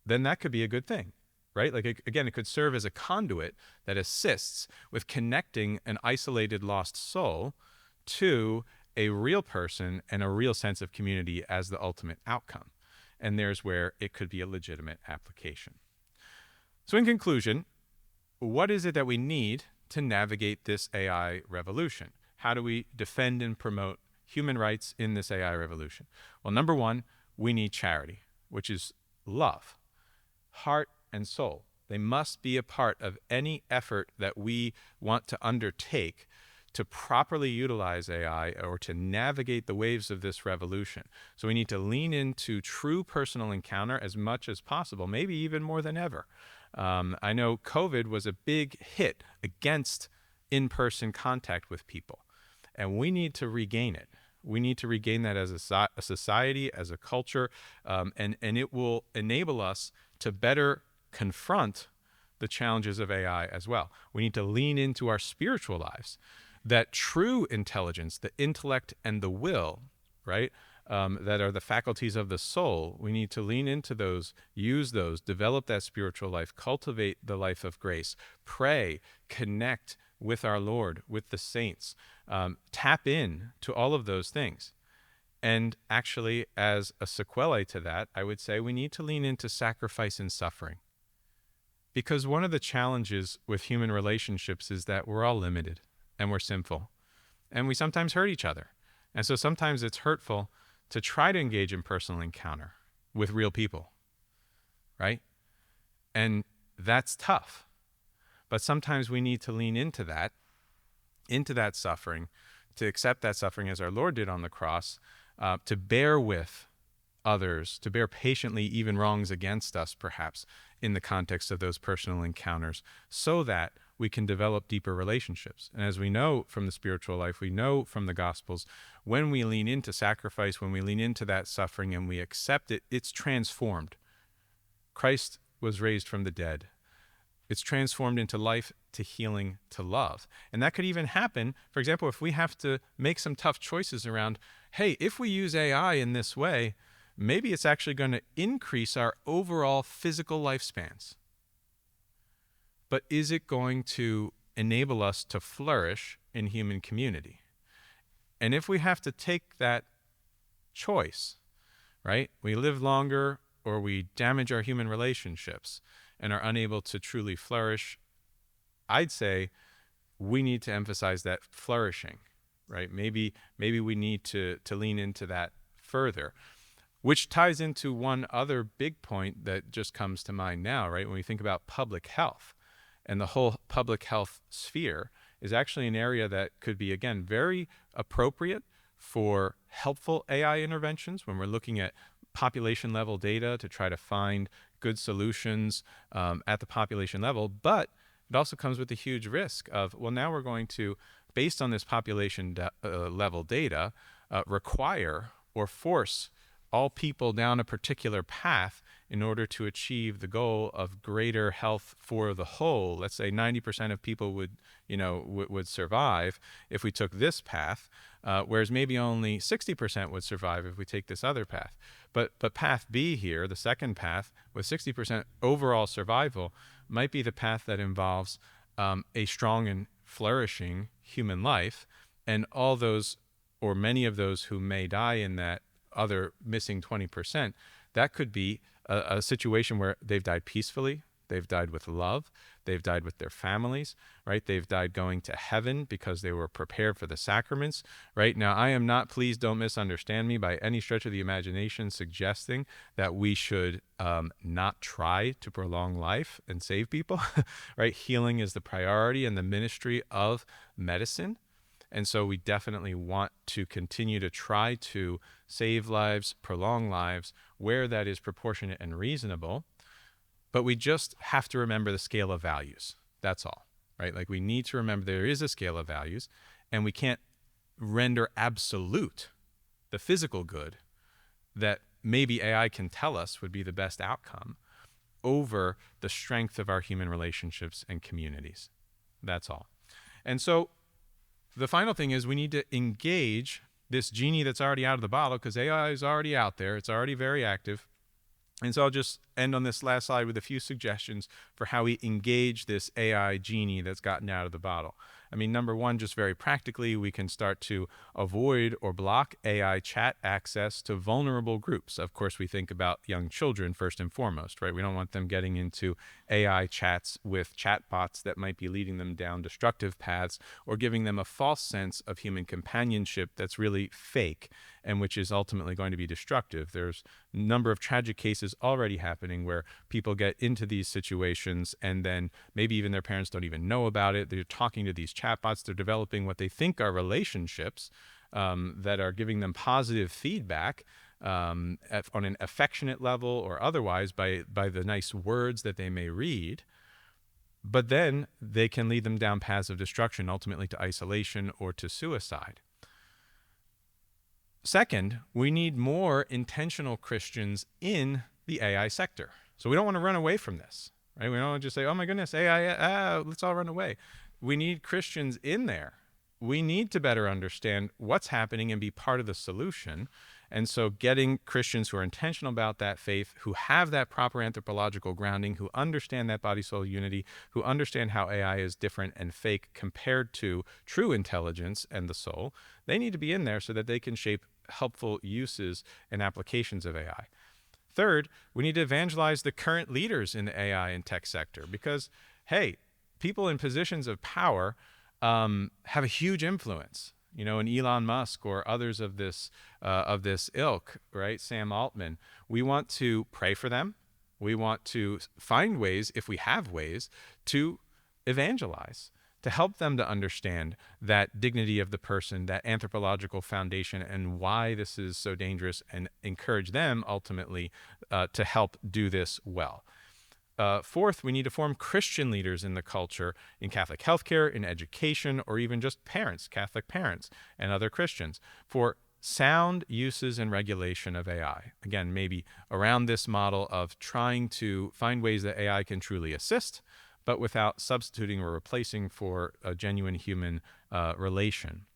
then that could be a good thing, right? Like, again, it could serve as a conduit that assists with connecting an isolated, lost soul to a real person and a real sense of community as the ultimate outcome. And there's where it could be a legitimate application. So in conclusion, what is it that we need to navigate this AI revolution? How do we defend and promote human rights in this AI revolution? Well, number one, we need charity, which is love, heart and soul. They must be a part of any effort that we want to undertake to properly utilize AI or to navigate the waves of this revolution. So we need to lean into true personal encounter as much as possible, maybe even more than ever. I know COVID was a big hit against in-person contact with people, and we need to regain it. We need to regain that as a society, as a culture, and it will enable us to better confront the challenges of AI as well. We need to lean into our spiritual lives. That true intelligence, the intellect and the will, right, that are the faculties of the soul, we need to lean into those, use those, develop that spiritual life, cultivate the life of grace, pray, connect with our Lord, with the saints, tap in to all of those things. And actually, as a sequelae to that, I would say we need to lean into sacrifice and suffering. Because one of the challenges with human relationships is that we're all limited. And we're sinful, and we sometimes hurt each other. And so sometimes it's hurtful to try to engage in personal encounter with real people, right? And that's tough. But sometimes we need to lean into that suffering, to accept that suffering as our Lord did on the cross, to bear with others, to bear patiently even wrongs against us, perhaps, in the context of those personal encounters, so that we can develop deeper relationships. And as we know from the spiritual life, we know from the Gospels, when we lean into sacrifice, when we lean into that suffering and we accept it, it's transformed. Christ was raised from the dead. It's transformed into life, to healing, to love. And that could even happen, for example, if we have to make some tough choices around, hey, if we use AI in this way, maybe it's actually going to increase our overall physical lifespans. But is it going to enable us to flourish in human community? And if we have to take that choice, right? We live longer or we damage our human relationships and are unable to truly flourish, I'd say we need to emphasize that flourishing, right? Maybe we need to lean into that further, which ties into one other big point that just comes to mind now, right? When we think about public health, and the whole public health sphere is actually an area that could be, again, very appropriate for helpful AI interventions when we're looking at population level data to try to find good solutions at the population level. But it also comes with a huge risk of, well, now we're going to, based on this population level data, require or force all people down a particular path in order to achieve the goal of greater health for the whole. Let's say 90% of people would survive if we took this path, whereas maybe only 60% would survive if we take this other path. But path B here, the second path, with 60% overall survival, might be the path that involves a strong and flourishing human life, and all those, or many of those who may die in that other missing 20%, that could be a situation where they've died peacefully, they've died with love, they've died with their families, right? They've died going to heaven because they were prepared for the sacraments, right? Now, I am not, please don't misunderstand me, by any stretch of the imagination suggesting that we should not try to prolong life and save people, right? Healing is the priority and the ministry of medicine. And so we definitely want to continue to try to save lives, prolong lives, where that is proportionate and reasonable. But we just have to remember the scale of values. That's all, right? Like, we need to remember there is a scale of values, and we can't render absolute the physical good that maybe AI can tell us would be the best outcome over the strength of our human relationships and communities. That's all. And so the final thing is we need to engage this genie that's already out of the bottle, because AI is already out there. It's already very active. And so I'll just end on this last slide with a few suggestions for how we engage this AI genie that's gotten out of the bottle. I mean, number one, just very practically, we can start to avoid or block AI chat access to vulnerable groups. Of course, we think about young children first and foremost, right? We don't want them getting into AI chats with chatbots that might be leading them down destructive paths or giving them a false sense of human companionship that's really fake and which is ultimately going to be destructive. There's a number of tragic cases already happening where people get into these situations and then maybe even their parents don't even know about it. They're talking to these chatbots. They're developing what they think are relationships that are giving them positive feedback on an affectionate level or otherwise by the nice words that they may read. But then they can lead them down paths of destruction, ultimately to isolation or to suicide. Second, we need more intentional Christians in the AI sector. So we don't want to run away from this, right? We don't want to just say, oh my goodness, AI, let's all run away. We need Christians in there. We need to better understand what's happening and be part of the solution. And so getting Christians who are intentional about that faith, who have that proper anthropological grounding, who understand that body-soul unity, who understand how AI is different and fake compared to true intelligence and the soul, they need to be in there so that they can shape helpful uses and applications of AI. Third, we need to evangelize the current leaders in the AI and tech sector because, hey, people in positions of power have a huge influence. You know, and Elon Musk or others of this ilk, right? Sam Altman. We want to pray for them. We want to find ways, if we have ways, to evangelize, to help them to understand that dignity of the person, that anthropological foundation, and why this is so dangerous, and encourage them ultimately to help do this well. Fourth, we need to form Christian leaders in the culture, in Catholic healthcare, in education, or even just parents, Catholic parents, and other Christians, for sound uses and regulation of AI. Again, maybe around this model of trying to find ways that AI can truly assist, but without substituting or replacing for a genuine human relation.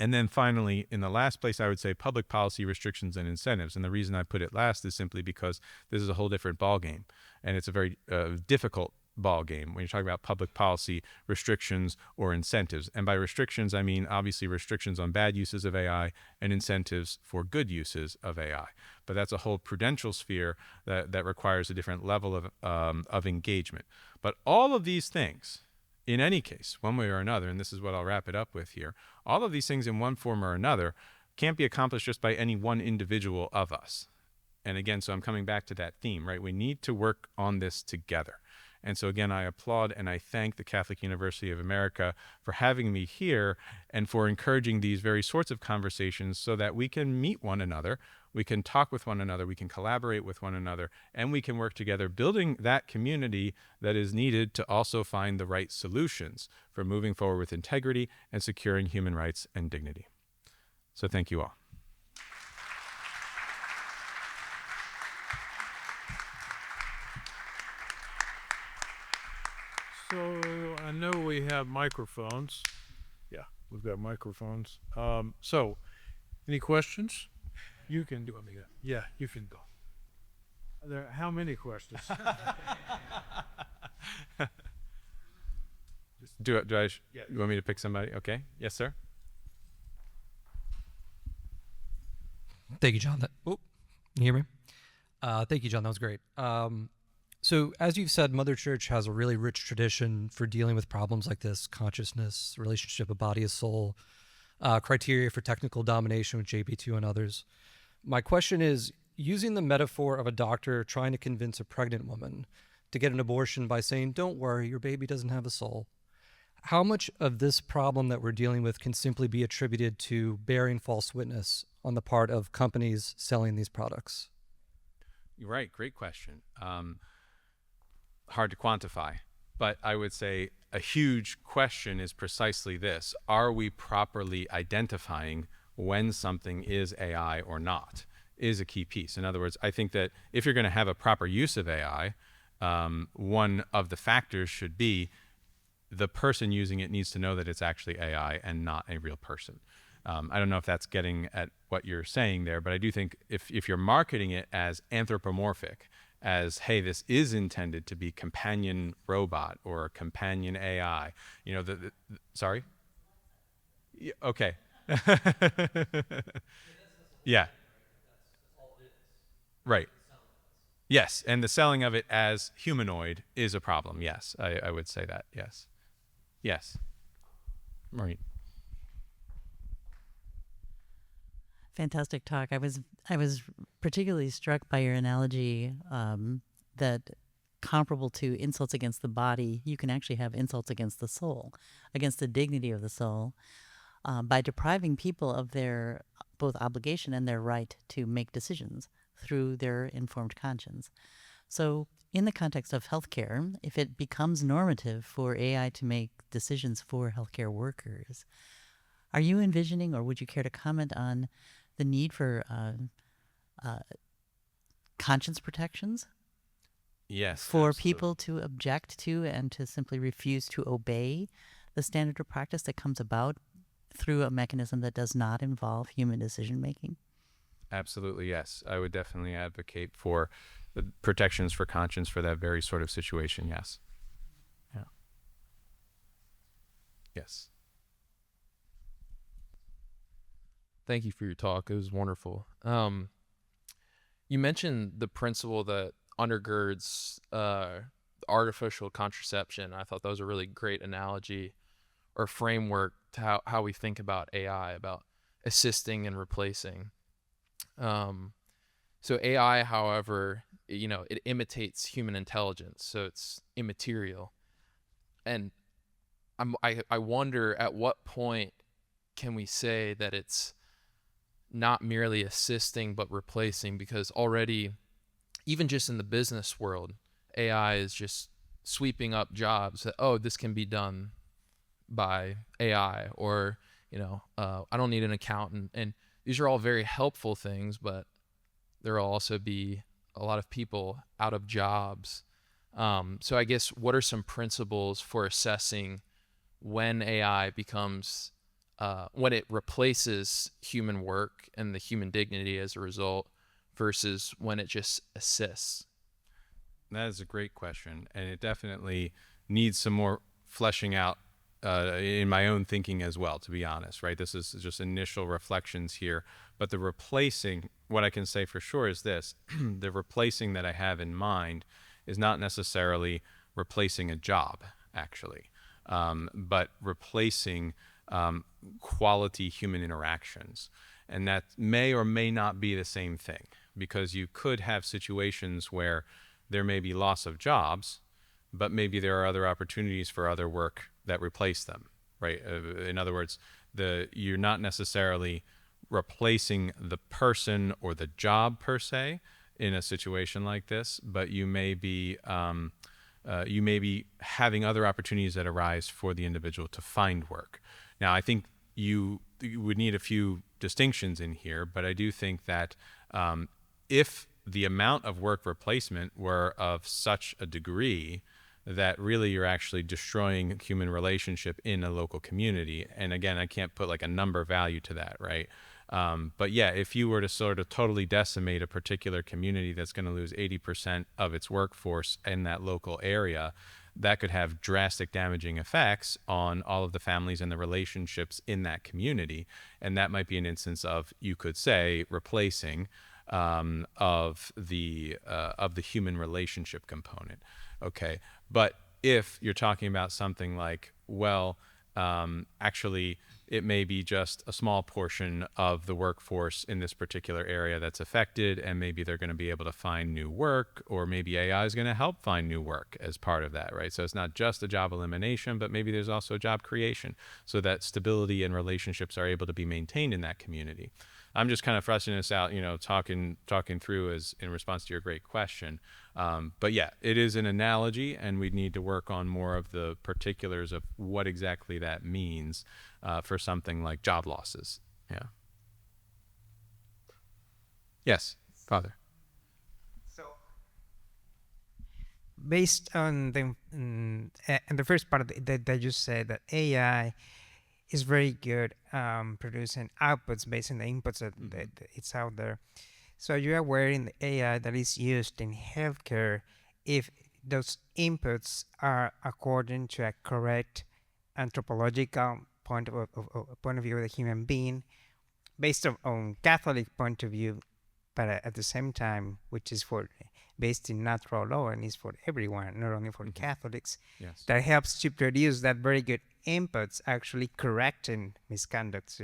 And then finally, in the last place, I would say public policy restrictions and incentives. And the reason I put it last is simply because this is a whole different ballgame. And it's a very difficult ballgame when you're talking about public policy restrictions or incentives. And by restrictions, I mean obviously restrictions on bad uses of AI and incentives for good uses of AI. But that's a whole prudential sphere that requires a different level of engagement. But all of these things, in any case, one way or another, and this is what I'll wrap it up with here, all of these things in one form or another can't be accomplished just by any one individual of us. And again, so I'm coming back to that theme, right? We need to work on this together. And so again, I applaud and I thank the Catholic University of America for having me here and for encouraging these very sorts of conversations so that we can meet one another, we can talk with one another, we can collaborate with one another, and we can work together, building that community that is needed to also find the right solutions for moving forward with integrity and securing human rights and dignity. So thank you all. So I know we have microphones. Yeah, we've got microphones. So any questions? You can do it. Yeah, you can go. How many questions? You want me to pick somebody? Okay. Yes, sir. Thank you, John. Can you hear me? Thank you, John. That was great. So as you've said, Mother Church has a really rich tradition for dealing with problems like this: consciousness, relationship of body and soul, criteria for technical domination with JP2 and others. My question is, using the metaphor of a doctor trying to convince a pregnant woman to get an abortion by saying, "Don't worry, your baby doesn't have a soul," how much of this problem that we're dealing with can simply be attributed to bearing false witness on the part of companies selling these products? You're right. Great question. Hard to quantify, but I would say a huge question is precisely this: are we properly identifying when something is AI or not? Is a key piece. In other words, I think that if you're going to have a proper use of AI, one of the factors should be the person using it needs to know that it's actually AI and not a real person. I don't know if that's getting at what you're saying there, but I do think if you're marketing it as anthropomorphic, as, hey, this is intended to be companion robot or companion AI, you know, sorry? Yeah, okay. Yeah. Right. Yes, and the selling of it as humanoid is a problem. Yes, I would say that. Yes. Yes. Maureen. Fantastic talk. I was particularly struck by your analogy that comparable to insults against the body, you can actually have insults against the soul, against the dignity of the soul, by depriving people of their both obligation and their right to make decisions through their informed conscience. So in the context of healthcare, if it becomes normative for AI to make decisions for healthcare workers, are you envisioning, or would you care to comment on the need for conscience protections? Yes. For absolutely. people to object to and to simply refuse to obey the standard of practice that comes about through a mechanism that does not involve human decision making? Absolutely, yes. I would definitely advocate for the protections for conscience for that very sort of situation, yes. Yeah. Yes. Thank you for your talk. It was wonderful. You mentioned the principle that undergirds artificial contraception. I thought that was a really great analogy or framework to how we think about AI, about assisting and replacing. So AI, however, it imitates human intelligence, so it's immaterial. And I wonder, at what point can we say that it's not merely assisting but replacing? Because already, even just in the business world, AI is just sweeping up jobs that, oh, this can be done by AI, or, I don't need an accountant. And these are all very helpful things, but there will also be a lot of people out of jobs. So I guess, what are some principles for assessing when AI becomes, when it replaces human work and the human dignity as a result, versus when it just assists? That is a great question, and it definitely needs some more fleshing out in my own thinking as well, to be honest, right? This is just initial reflections here, but the replacing, what I can say for sure is this: the replacing that I have in mind is not necessarily replacing a job, actually, but replacing quality human interactions. And that may or may not be the same thing, because you could have situations where there may be loss of jobs, but maybe there are other opportunities for other work that replace them, right? In other words, you're not necessarily replacing the person or the job per se in a situation like this, but you may be having other opportunities that arise for the individual to find work. Now, I think you would need a few distinctions in here, but I do think that if the amount of work replacement were of such a degree that really you're actually destroying human relationship in a local community, and again, I can't put like a number value to that, right? But yeah, if you were to sort of totally decimate a particular community that's going to lose 80% of its workforce in that local area, that could have drastic damaging effects on all of the families and the relationships in that community. And that might be an instance of, you could say, replacing of the human relationship component. Okay, but if you're talking about something like, well, actually, it may be just a small portion of the workforce in this particular area that's affected, and maybe they're going to be able to find new work, or maybe AI is going to help find new work as part of that, right? So it's not just a job elimination, but maybe there's also a job creation, so that stability and relationships are able to be maintained in that community. I'm just kind of frustrating this out, talking through as in response to your great question. But yeah, it is an analogy, and we need to work on more of the particulars of what exactly that means for something like job losses. Yeah. Yes, Father. So, based on and the first part that you said, that AI is very good producing outputs based on the inputs that it's out there. So you're aware in the AI that is used in healthcare, if those inputs are according to a correct anthropological point of view of the human being, based on Catholic point of view, but at the same time, which is based in natural law and is for everyone, not only for Catholics. Yes. That helps to produce that very good inputs, actually correcting misconducts,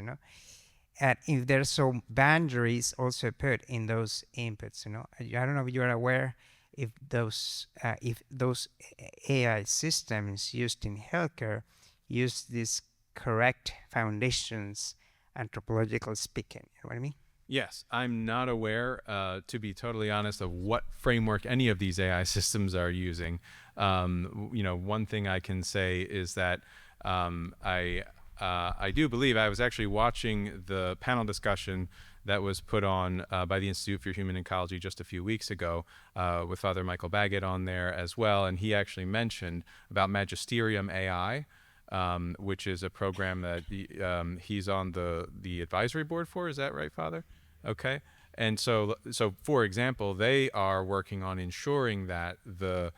And if there's some boundaries also put in those inputs, I don't know if you're aware if those AI systems used in healthcare use these correct foundations, anthropological speaking. You know what I mean? Yes, I'm not aware, to be totally honest, of what framework any of these AI systems are using. One thing I can say is that I do believe, I was actually watching the panel discussion that was put on by the Institute for Human Ecology just a few weeks ago, with Father Michael Baggett on there as well, and he actually mentioned about Magisterium AI, which is a program that he's on the advisory board for. Is that right, Father? Okay. And so for example, they are working on ensuring that the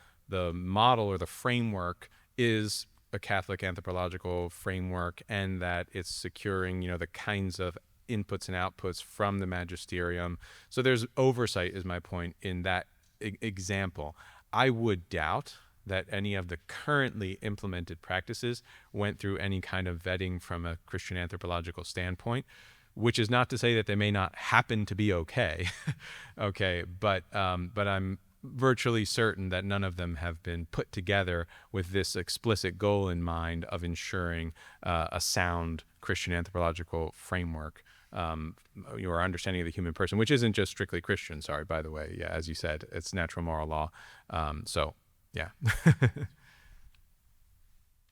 model or the framework is a Catholic anthropological framework, and that it's securing, the kinds of inputs and outputs from the magisterium. So there's oversight, is my point, in that example. I would doubt that any of the currently implemented practices went through any kind of vetting from a Christian anthropological standpoint, which is not to say that they may not happen to be okay. Okay, but I'm virtually certain that none of them have been put together with this explicit goal in mind of ensuring a sound Christian anthropological framework, your understanding of the human person, which isn't just strictly Christian, sorry, by the way. Yeah, as you said, it's natural moral law. So Yeah.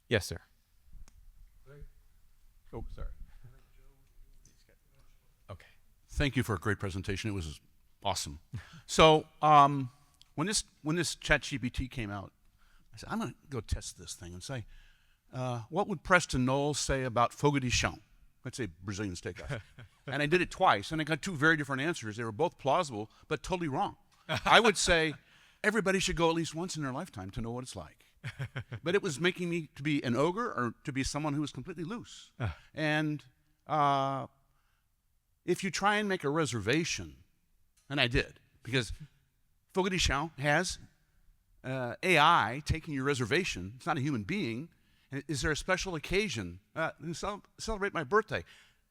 Yes, sir. Oh, sorry. Okay. Thank you for a great presentation. It was awesome. So when this ChatGPT came out, I said, I'm going to go test this thing and say, what would Preston Knowles say about fogo de chão? Let's say Brazilian steakhouse. And I did it twice, and I got two very different answers. They were both plausible, but totally wrong. I would say everybody should go at least once in their lifetime to know what it's like. But it was making me to be an ogre or to be someone who was completely loose. And if you try and make a reservation, and I did, because fogo de chão has AI taking your reservation. It's not a human being. Is there a special occasion? Celebrate my birthday.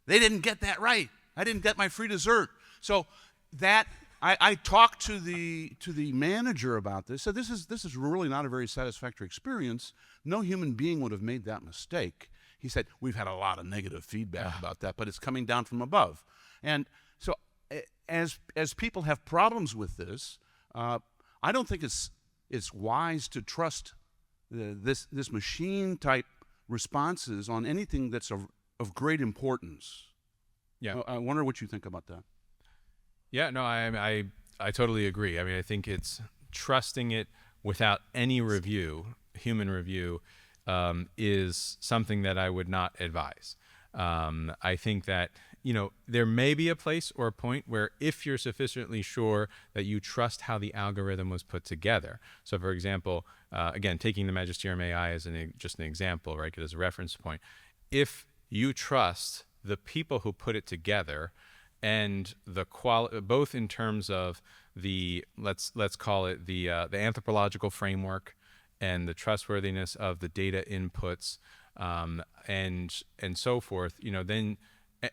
They didn't get that right. I didn't get my free dessert. So that I talked to the manager about this. So this is really not a very satisfactory experience. No human being would have made that mistake. He said, we've had a lot of negative feedback about that, but it's coming down from above. And so as people have problems with this, I don't think it's wise to trust this machine type responses on anything that's of great importance. Yeah. I wonder what you think about that. Yeah, no, I totally agree. I mean, I think it's trusting it without any review, human review, is something that I would not advise. I think that, there may be a place or a point where if you're sufficiently sure that you trust how the algorithm was put together. So for example, again, taking the Magisterium AI as just an example, right, as a reference point, if you trust the people who put it together and the both in terms of the, let's call it the anthropological framework and the trustworthiness of the data inputs, and so forth, then,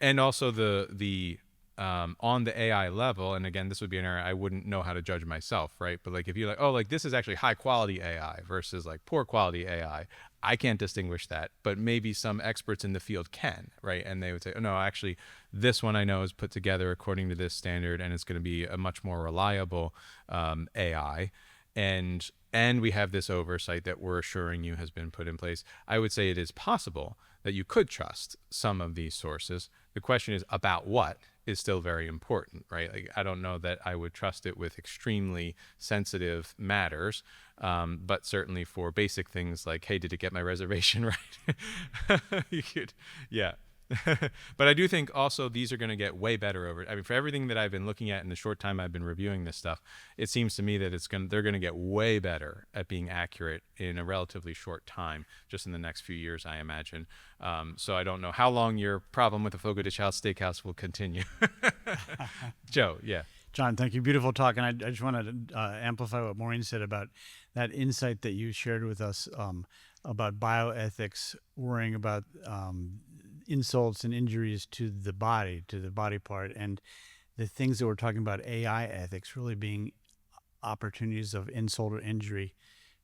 and also the on the AI level, and again, this would be an area I wouldn't know how to judge myself, right? But like if you're like, oh, like this is actually high quality AI versus like poor quality AI, I can't distinguish that, but maybe some experts in the field can, right? And they would say, oh no, actually this one I know is put together according to this standard, and it's going to be a much more reliable AI. And we have this oversight that we're assuring you has been put in place. I would say it is possible that you could trust some of these sources. The question is about what is still very important, right? Like, I don't know that I would trust it with extremely sensitive matters, but certainly for basic things like, hey, did it get my reservation right? You could, yeah. But I do think also these are going to get way better over. I mean, for everything that I've been looking at in the short time I've been reviewing this stuff, it seems to me that they're going to get way better at being accurate in a relatively short time, just in the next few years, I imagine. So I don't know how long your problem with the Fogo de Chão Steakhouse will continue. Joe, yeah. John, thank you. Beautiful talk. And I just wanted to amplify what Maureen said about that insight that you shared with us about bioethics, worrying about insults and injuries to the body part, and the things that we're talking about, AI ethics, really being opportunities of insult or injury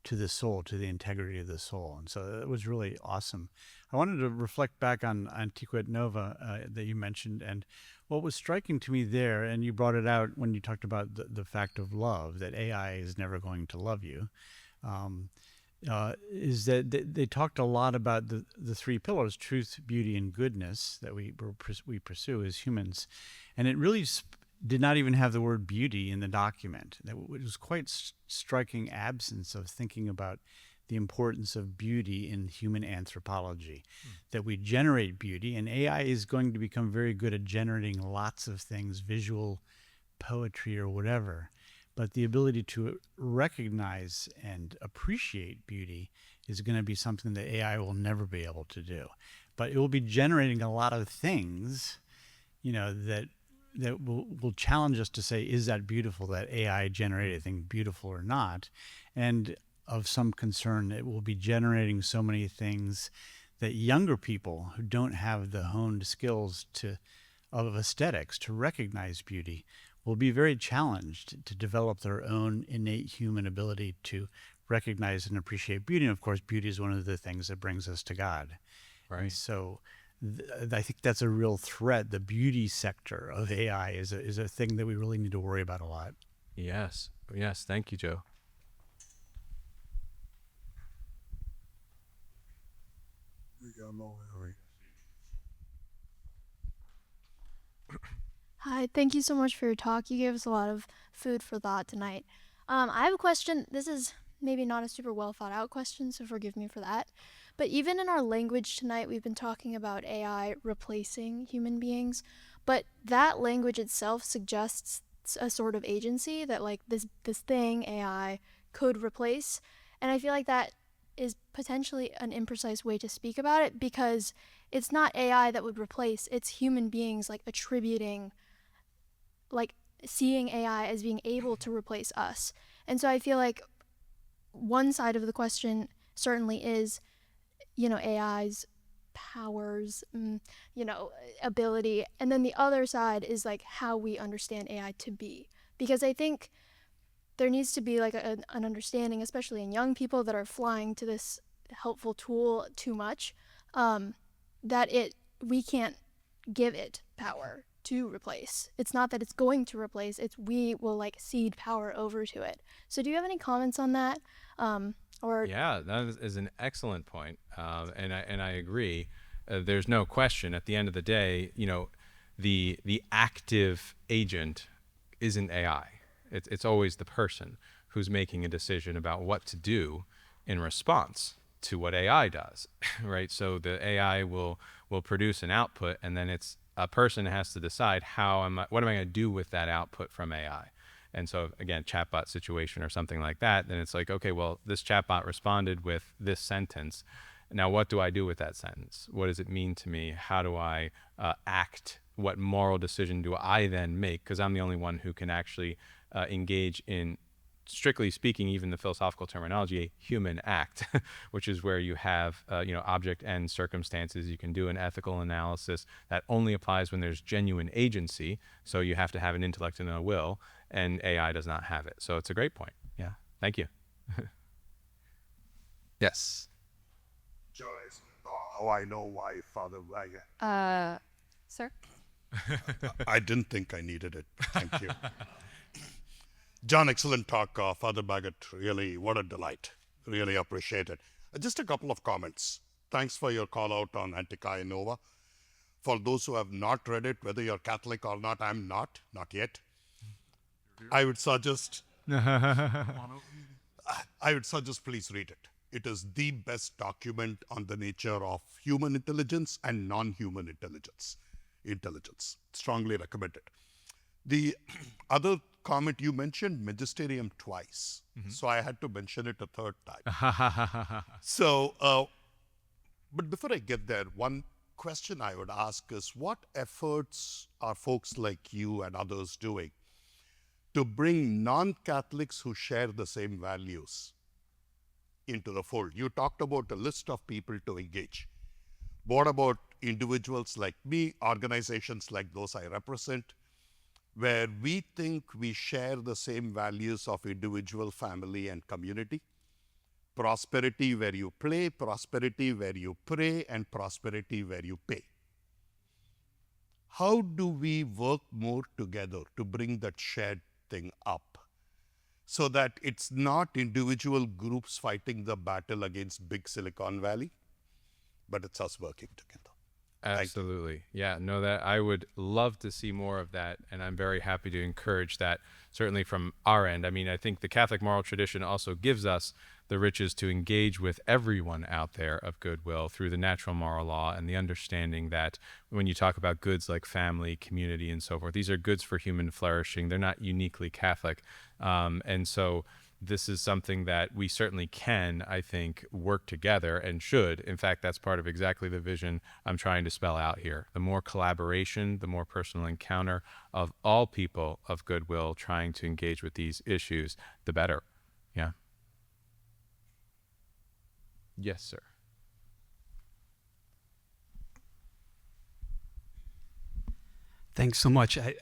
to the soul, to the integrity of the soul. And so it was really awesome. I wanted to reflect back on Antiquet Nova that you mentioned, and what was striking to me there, and you brought it out when you talked about the fact of love, that AI is never going to love you, is that they talked a lot about the three pillars: truth, beauty, and goodness, that we pursue as humans. And it really did not even have the word beauty in the document. It was quite striking absence of thinking about the importance of beauty in human anthropology, that we generate beauty, and AI is going to become very good at generating lots of things, visual, poetry, or whatever. But the ability to recognize and appreciate beauty is going to be something that AI will never be able to do. But it will be generating a lot of things, that will challenge us to say, is that beautiful, that AI generated thing beautiful or not? And of some concern, it will be generating so many things that younger people who don't have the honed skills of aesthetics to recognize beauty will be very challenged to develop their own innate human ability to recognize and appreciate beauty. And of course, beauty is one of the things that brings us to God. Right. And so I think that's a real threat. The beauty sector of AI is a thing that we really need to worry about a lot. Yes. Thank you, Joe. Hi, thank you so much for your talk. You gave us a lot of food for thought tonight. I have a question. This is maybe not a super well thought out question, so forgive me for that. But even in our language tonight, we've been talking about AI replacing human beings, but that language itself suggests a sort of agency that like this thing AI could replace, and I feel like that is potentially an imprecise way to speak about it because it's not AI that would replace, it's human beings like attributing, like seeing AI as being able to replace us. And so I feel like one side of the question certainly is, AI's powers, ability. And then the other side is like how we understand AI to be. Because I think there needs to be like an understanding, especially in young people that are flying to this helpful tool too much, that we can't give it power to replace. It's not that it's going to replace, it's we will like cede power over to it. So do you have any comments on that? Yeah, that is an excellent point, and I agree. There's no question. At the end of the day, the active agent isn't AI. It's always the person who's making a decision about what to do in response to what AI does, right? So the AI will produce an output, and then it's a person has to decide what am I going to do with that output from AI. And so again, chatbot situation or something like that, then it's like, okay, well, this chatbot responded with this sentence. Now, what do I do with that sentence? What does it mean to me? How do I act? What moral decision do I then make? Because I'm the only one who can actually engage in, strictly speaking, even the philosophical terminology, a human act, which is where you have, object and circumstances. You can do an ethical analysis that only applies when there's genuine agency. So you have to have an intellect and a will, and AI does not have it. So it's a great point. Yeah. Thank you. Yes. Joyce, how I know why Father Wagon. Sir? I didn't think I needed it. Thank you. John, excellent talk. Father Baggett, really, what a delight. Really appreciate it. Just a couple of comments. Thanks for your call out on Antica Nova. For those who have not read it, whether you're Catholic or not, I'm not yet. I would suggest please read it. It is the best document on the nature of human intelligence and non-human intelligence. Strongly recommended. The other comment, you mentioned magisterium twice. So I had to mention it a third time. But before I get there, one question I would ask is, what efforts are folks like you and others doing to bring non-Catholics who share the same values into the fold? You talked about a list of people to engage. What about individuals like me, organizations like those I represent, where we think we share the same values of individual, family, and community? Prosperity where you play, prosperity where you pray, and prosperity where you pay. How do we work more together to bring that shared thing up so that it's not individual groups fighting the battle against big Silicon Valley, but it's us working together? Absolutely. Yeah, no, that I would love to see more of that, and I'm very happy to encourage that, certainly from our end. I mean, I think the Catholic moral tradition also gives us the riches to engage with everyone out there of goodwill through the natural moral law and the understanding that when you talk about goods like family, community, and so forth, these are goods for human flourishing. They're not uniquely Catholic. And so this is something that we certainly can, I think, work together and should. In fact, that's part of exactly the vision I'm trying to spell out here. The more collaboration, the more personal encounter of all people of goodwill trying to engage with these issues, the better. Yeah. Yes, sir. Thanks so much. I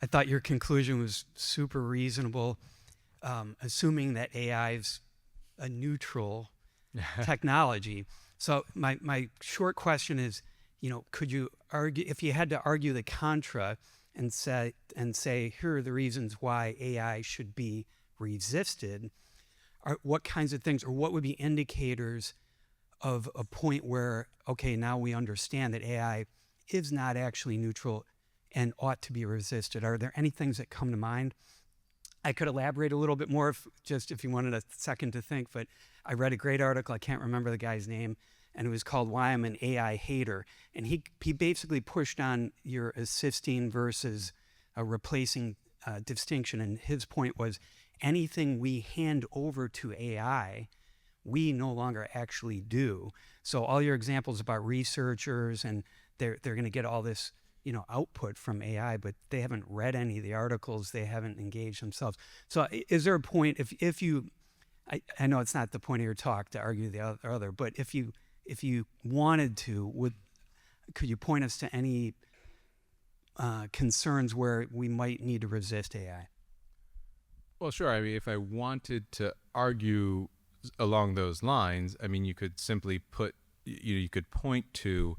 thought your conclusion was super reasonable. Assuming that AI is a neutral technology. So my short question is, could you argue, if you had to argue the contra and say here are the reasons why AI should be resisted, what kinds of things, or what would be indicators of a point where, okay, now we understand that AI is not actually neutral and ought to be resisted? Are there any things that come to mind? I could elaborate a little bit more if you wanted a second to think, but I read a great article, I can't remember the guy's name, and it was called Why I'm an AI Hater. And he basically pushed on your assisting versus replacing distinction. And his point was anything we hand over to AI, we no longer actually do. So all your examples about researchers and they're going to get all this output from AI, but they haven't read any of the articles, they haven't engaged themselves. So is there a point if you, I know it's not the point of your talk to argue the other, but if you wanted to, could you point us to any concerns where we might need to resist AI? Well, sure. I mean, if I wanted to argue along those lines, I mean, you could simply you could point to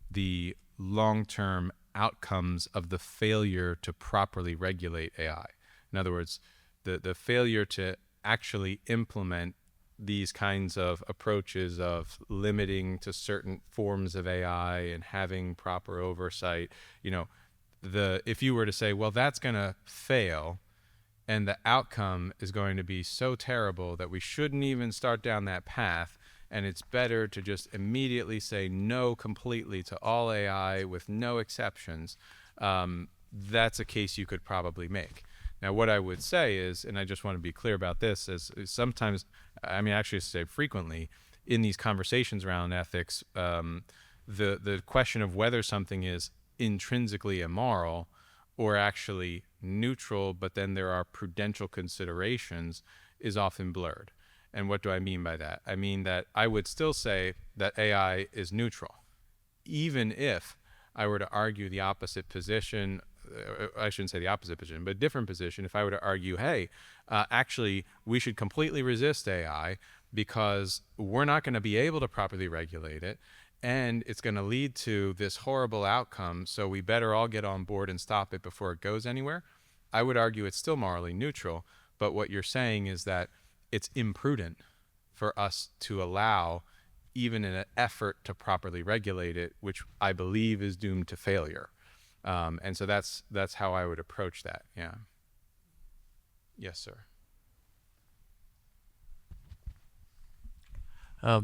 the long-term outcomes of the failure to properly regulate AI. In other words, the failure to actually implement these kinds of approaches of limiting to certain forms of AI and having proper oversight. If you were to say, well, that's going to fail and the outcome is going to be so terrible that we shouldn't even start down that path, and it's better to just immediately say no completely to all AI with no exceptions, that's a case you could probably make. Now, what I would say is, and I just want to be clear about this, is sometimes, I mean, actually say frequently, in these conversations around ethics, the question of whether something is intrinsically immoral or actually neutral, but then there are prudential considerations, is often blurred. And what do I mean by that? I mean that I would still say that AI is neutral, even if I were to argue the opposite position. I shouldn't say the opposite position, but a different position. If I were to argue, hey, actually, we should completely resist AI because we're not going to be able to properly regulate it, and it's going to lead to this horrible outcome, so we better all get on board and stop it before it goes anywhere, I would argue it's still morally neutral. But what you're saying is that it's imprudent for us to allow even an effort to properly regulate it, which I believe is doomed to failure. And so that's how I would approach that. Yeah. Yes, sir.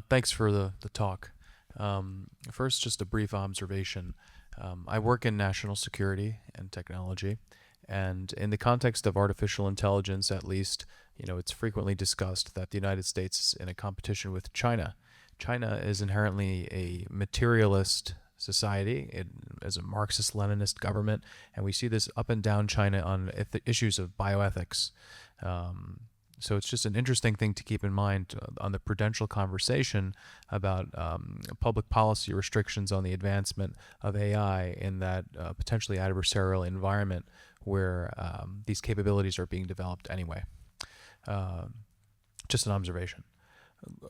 Thanks for the talk. First, just a brief observation. I work in national security and technology, and in the context of artificial intelligence, at least, it's frequently discussed that the United States is in a competition with China. China is inherently a materialist society. It is a Marxist-Leninist government, and we see this up and down China on issues of bioethics. So it's just an interesting thing to keep in mind on the prudential conversation about public policy restrictions on the advancement of AI in that potentially adversarial environment where these capabilities are being developed anyway. Just an observation.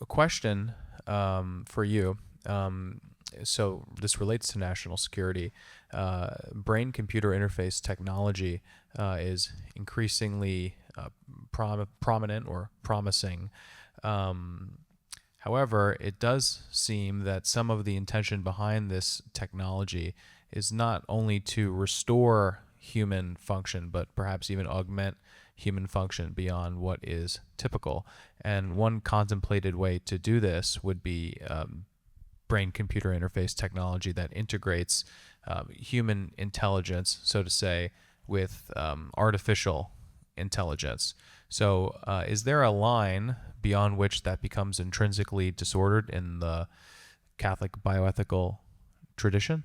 A question for you. So this relates to national security. Brain-computer interface technology is increasingly prominent or promising. However, it does seem that some of the intention behind this technology is not only to restore human function, but perhaps even augment human function beyond what is typical. And one contemplated way to do this would be brain-computer interface technology that integrates human intelligence, so to say, with artificial intelligence. So is there a line beyond which that becomes intrinsically disordered in the Catholic bioethical tradition?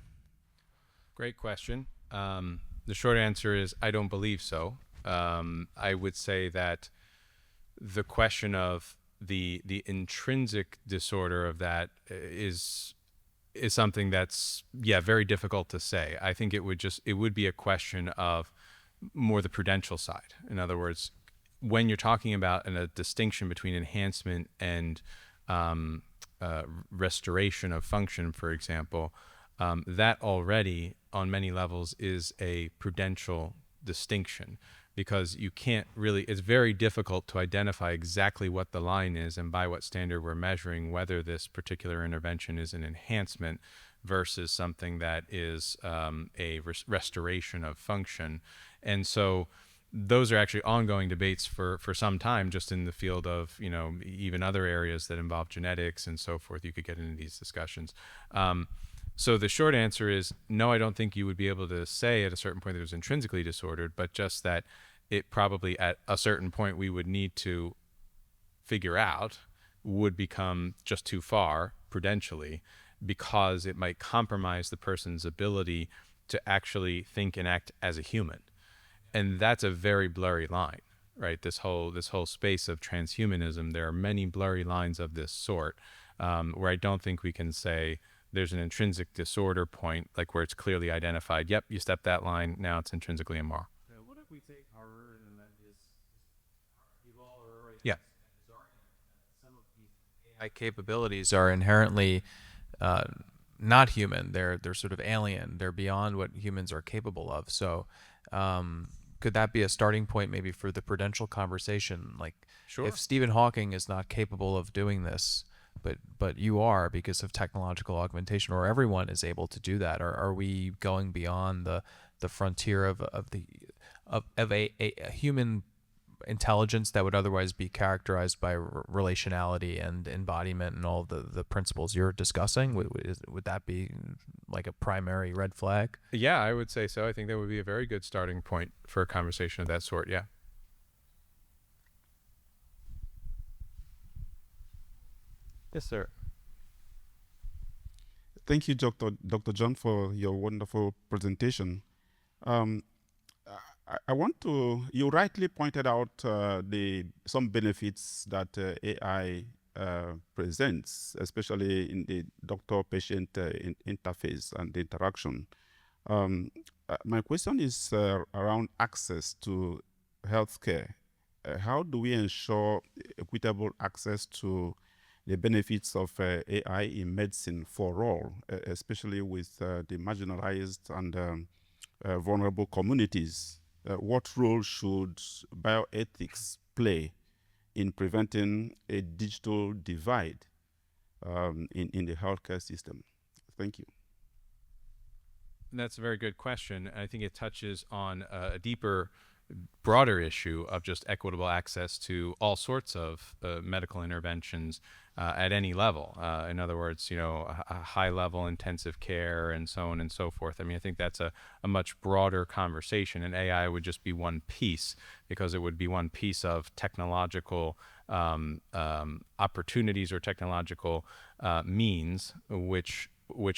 Great question. The short answer is I don't believe so. I would say that the question of the intrinsic disorder of that is something that's very difficult to say. I think it would be a question of more the prudential side. In other words, when you're talking about a distinction between enhancement and restoration of function, for example, that already on many levels is a prudential distinction. because you can't really, it's very difficult to identify exactly what the line is and by what standard we're measuring whether this particular intervention is an enhancement versus something that is a restoration of function. And so those are actually ongoing debates for some time, just in the field of, even other areas that involve genetics and so forth. You could get into these discussions. So the short answer is no, I don't think you would be able to say at a certain point that it was intrinsically disordered, but just that it probably at a certain point we would need to figure out would become just too far prudentially, because it might compromise the person's ability to actually think and act as a human. And that's a very blurry line, right? This whole space of transhumanism, there are many blurry lines of this sort, where I don't think we can say there's an intrinsic disorder point, like where it's clearly identified. Yep, you step that line, now it's intrinsically immoral. What if we take our word and that is Yeah. Some of these AI capabilities are inherently not human. They're sort of alien. They're beyond what humans are capable of. So could that be a starting point maybe for the prudential conversation? Like, Sure. if Stephen Hawking is not capable of doing this, but you are because of technological augmentation, or everyone is able to do that, or are we going beyond the frontier of a human intelligence that would otherwise be characterized by relationality and embodiment and all the principles you're discussing? Would that be like a primary red flag? Yeah, I would say so. I think that would be a very good starting point for a conversation of that sort. Yeah. Yes, sir. Thank you, Dr. John, for your wonderful presentation. I want to, you rightly pointed out some benefits that AI presents, especially in the doctor-patient interface and the interaction. My question is around access to healthcare. How do we ensure equitable access to the benefits of AI in medicine for all, especially with the marginalized and vulnerable communities? What role should bioethics play in preventing a digital divide in the healthcare system? Thank you. That's a very good question. I think it touches on a deeper, broader issue of just equitable access to all sorts of medical interventions at any level. In other words, a high-level intensive care and so on and so forth. I mean, I think that's a much broader conversation, and AI would just be one piece, because it would be one piece of technological opportunities or technological means which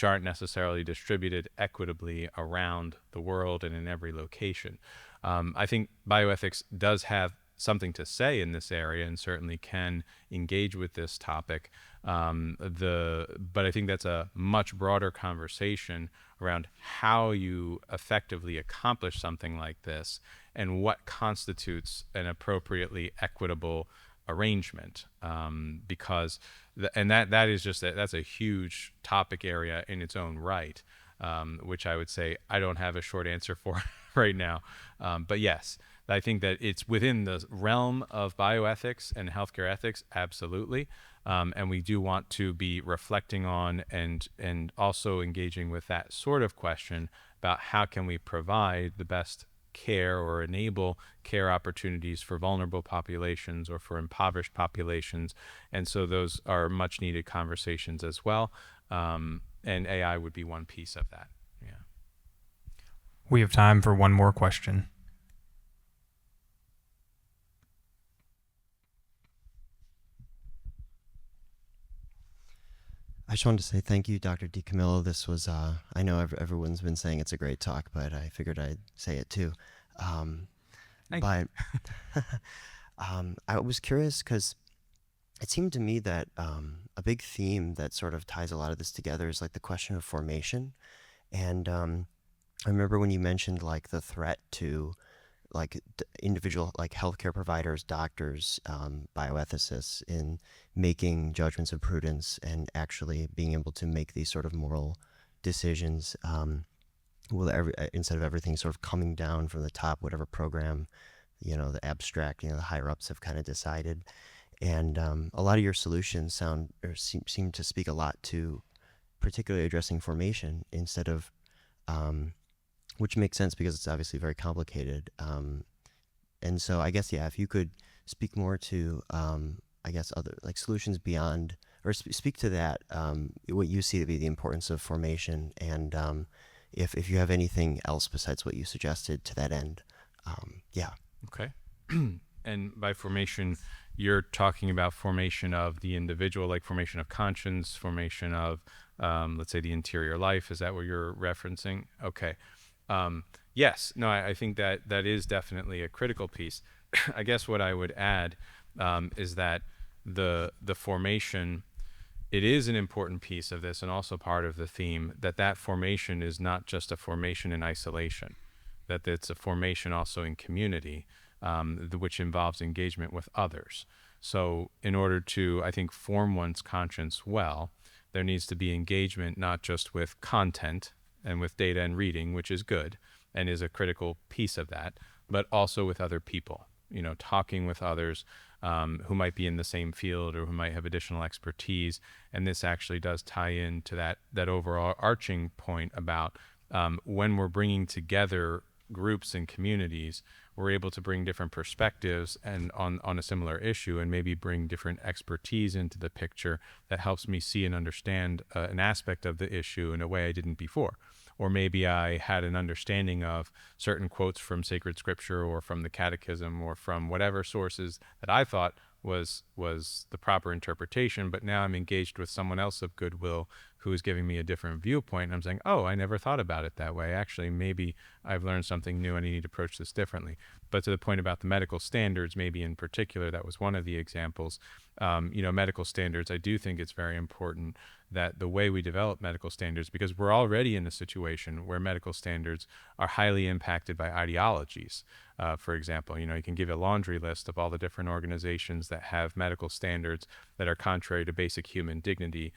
aren't necessarily distributed equitably around the world and in every location. I think bioethics does have something to say in this area and certainly can engage with this topic. But I think that's a much broader conversation around how you effectively accomplish something like this and what constitutes an appropriately equitable arrangement, because that is just that's a huge topic area in its own right, which I would say I don't have a short answer for right now. But yes, I think that it's within the realm of bioethics and healthcare ethics, absolutely. And we do want to be reflecting on and also engaging with that sort of question about how can we provide the best care or enable care opportunities for vulnerable populations or for impoverished populations. And so those are much needed conversations as well. And AI would be one piece of that. Yeah. We have time for one more question. I just wanted to say thank you, Dr. Camillo. This was, I know everyone's been saying it's a great talk, but I figured I'd say it too. But I was curious because it seemed to me that a big theme that sort of ties a lot of this together is like the question of formation. And I remember when you mentioned like the threat to like individual like healthcare providers, doctors, bioethicists in making judgments of prudence and actually being able to make these sort of moral decisions, instead of everything sort of coming down from the top, whatever program the abstract, the higher ups have kind of decided. And a lot of your solutions seem to speak a lot to particularly addressing formation instead of, which makes sense because it's obviously very complicated. And so I guess, if you could speak more to, I guess, other like solutions beyond, or speak to that, what you see to be the importance of formation, and if you have anything else besides what you suggested to that end. Okay. And by formation, you're talking about formation of the individual, like formation of conscience, formation of, let's say, the interior life. Is that what you're referencing? Okay. Yes. No, I think that is definitely a critical piece. I guess what I would add is that the formation, it is an important piece of this, and also part of the theme, that formation is not just a formation in isolation, that it's a formation also in community, which involves engagement with others. So in order to, I think, form one's conscience well, there needs to be engagement not just with content and with data and reading, which is good and is a critical piece of that, but also with other people, talking with others who might be in the same field or who might have additional expertise. And this actually does tie into that overall arching point about when we're bringing together groups and communities, we're able to bring different perspectives and on a similar issue, and maybe bring different expertise into the picture that helps me see and understand an aspect of the issue in a way I didn't before. Or maybe I had an understanding of certain quotes from sacred scripture or from the catechism or from whatever sources that I thought was the proper interpretation, but now I'm engaged with someone else of goodwill who is giving me a different viewpoint, and I'm saying, oh, I never thought about it that way. Actually, maybe I've learned something new and I need to approach this differently. But to the point about the medical standards, maybe in particular, that was one of the examples. Medical standards, I do think it's very important that the way we develop medical standards, because we're already in a situation where medical standards are highly impacted by ideologies. For example, you can give a laundry list of all the different organizations that have medical standards that are contrary to basic human dignity,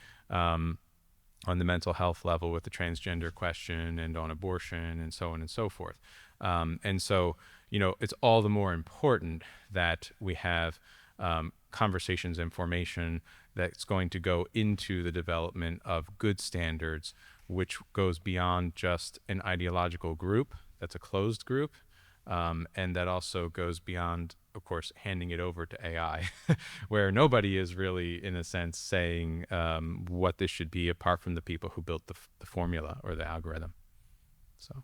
on the mental health level with the transgender question and on abortion and so on and so forth. And so, it's all the more important that we have conversations and formation that's going to go into the development of good standards, which goes beyond just an ideological group that's a closed group, and that also goes beyond, of course, handing it over to AI, where nobody is really, in a sense, saying what this should be apart from the people who built the formula or the algorithm. So.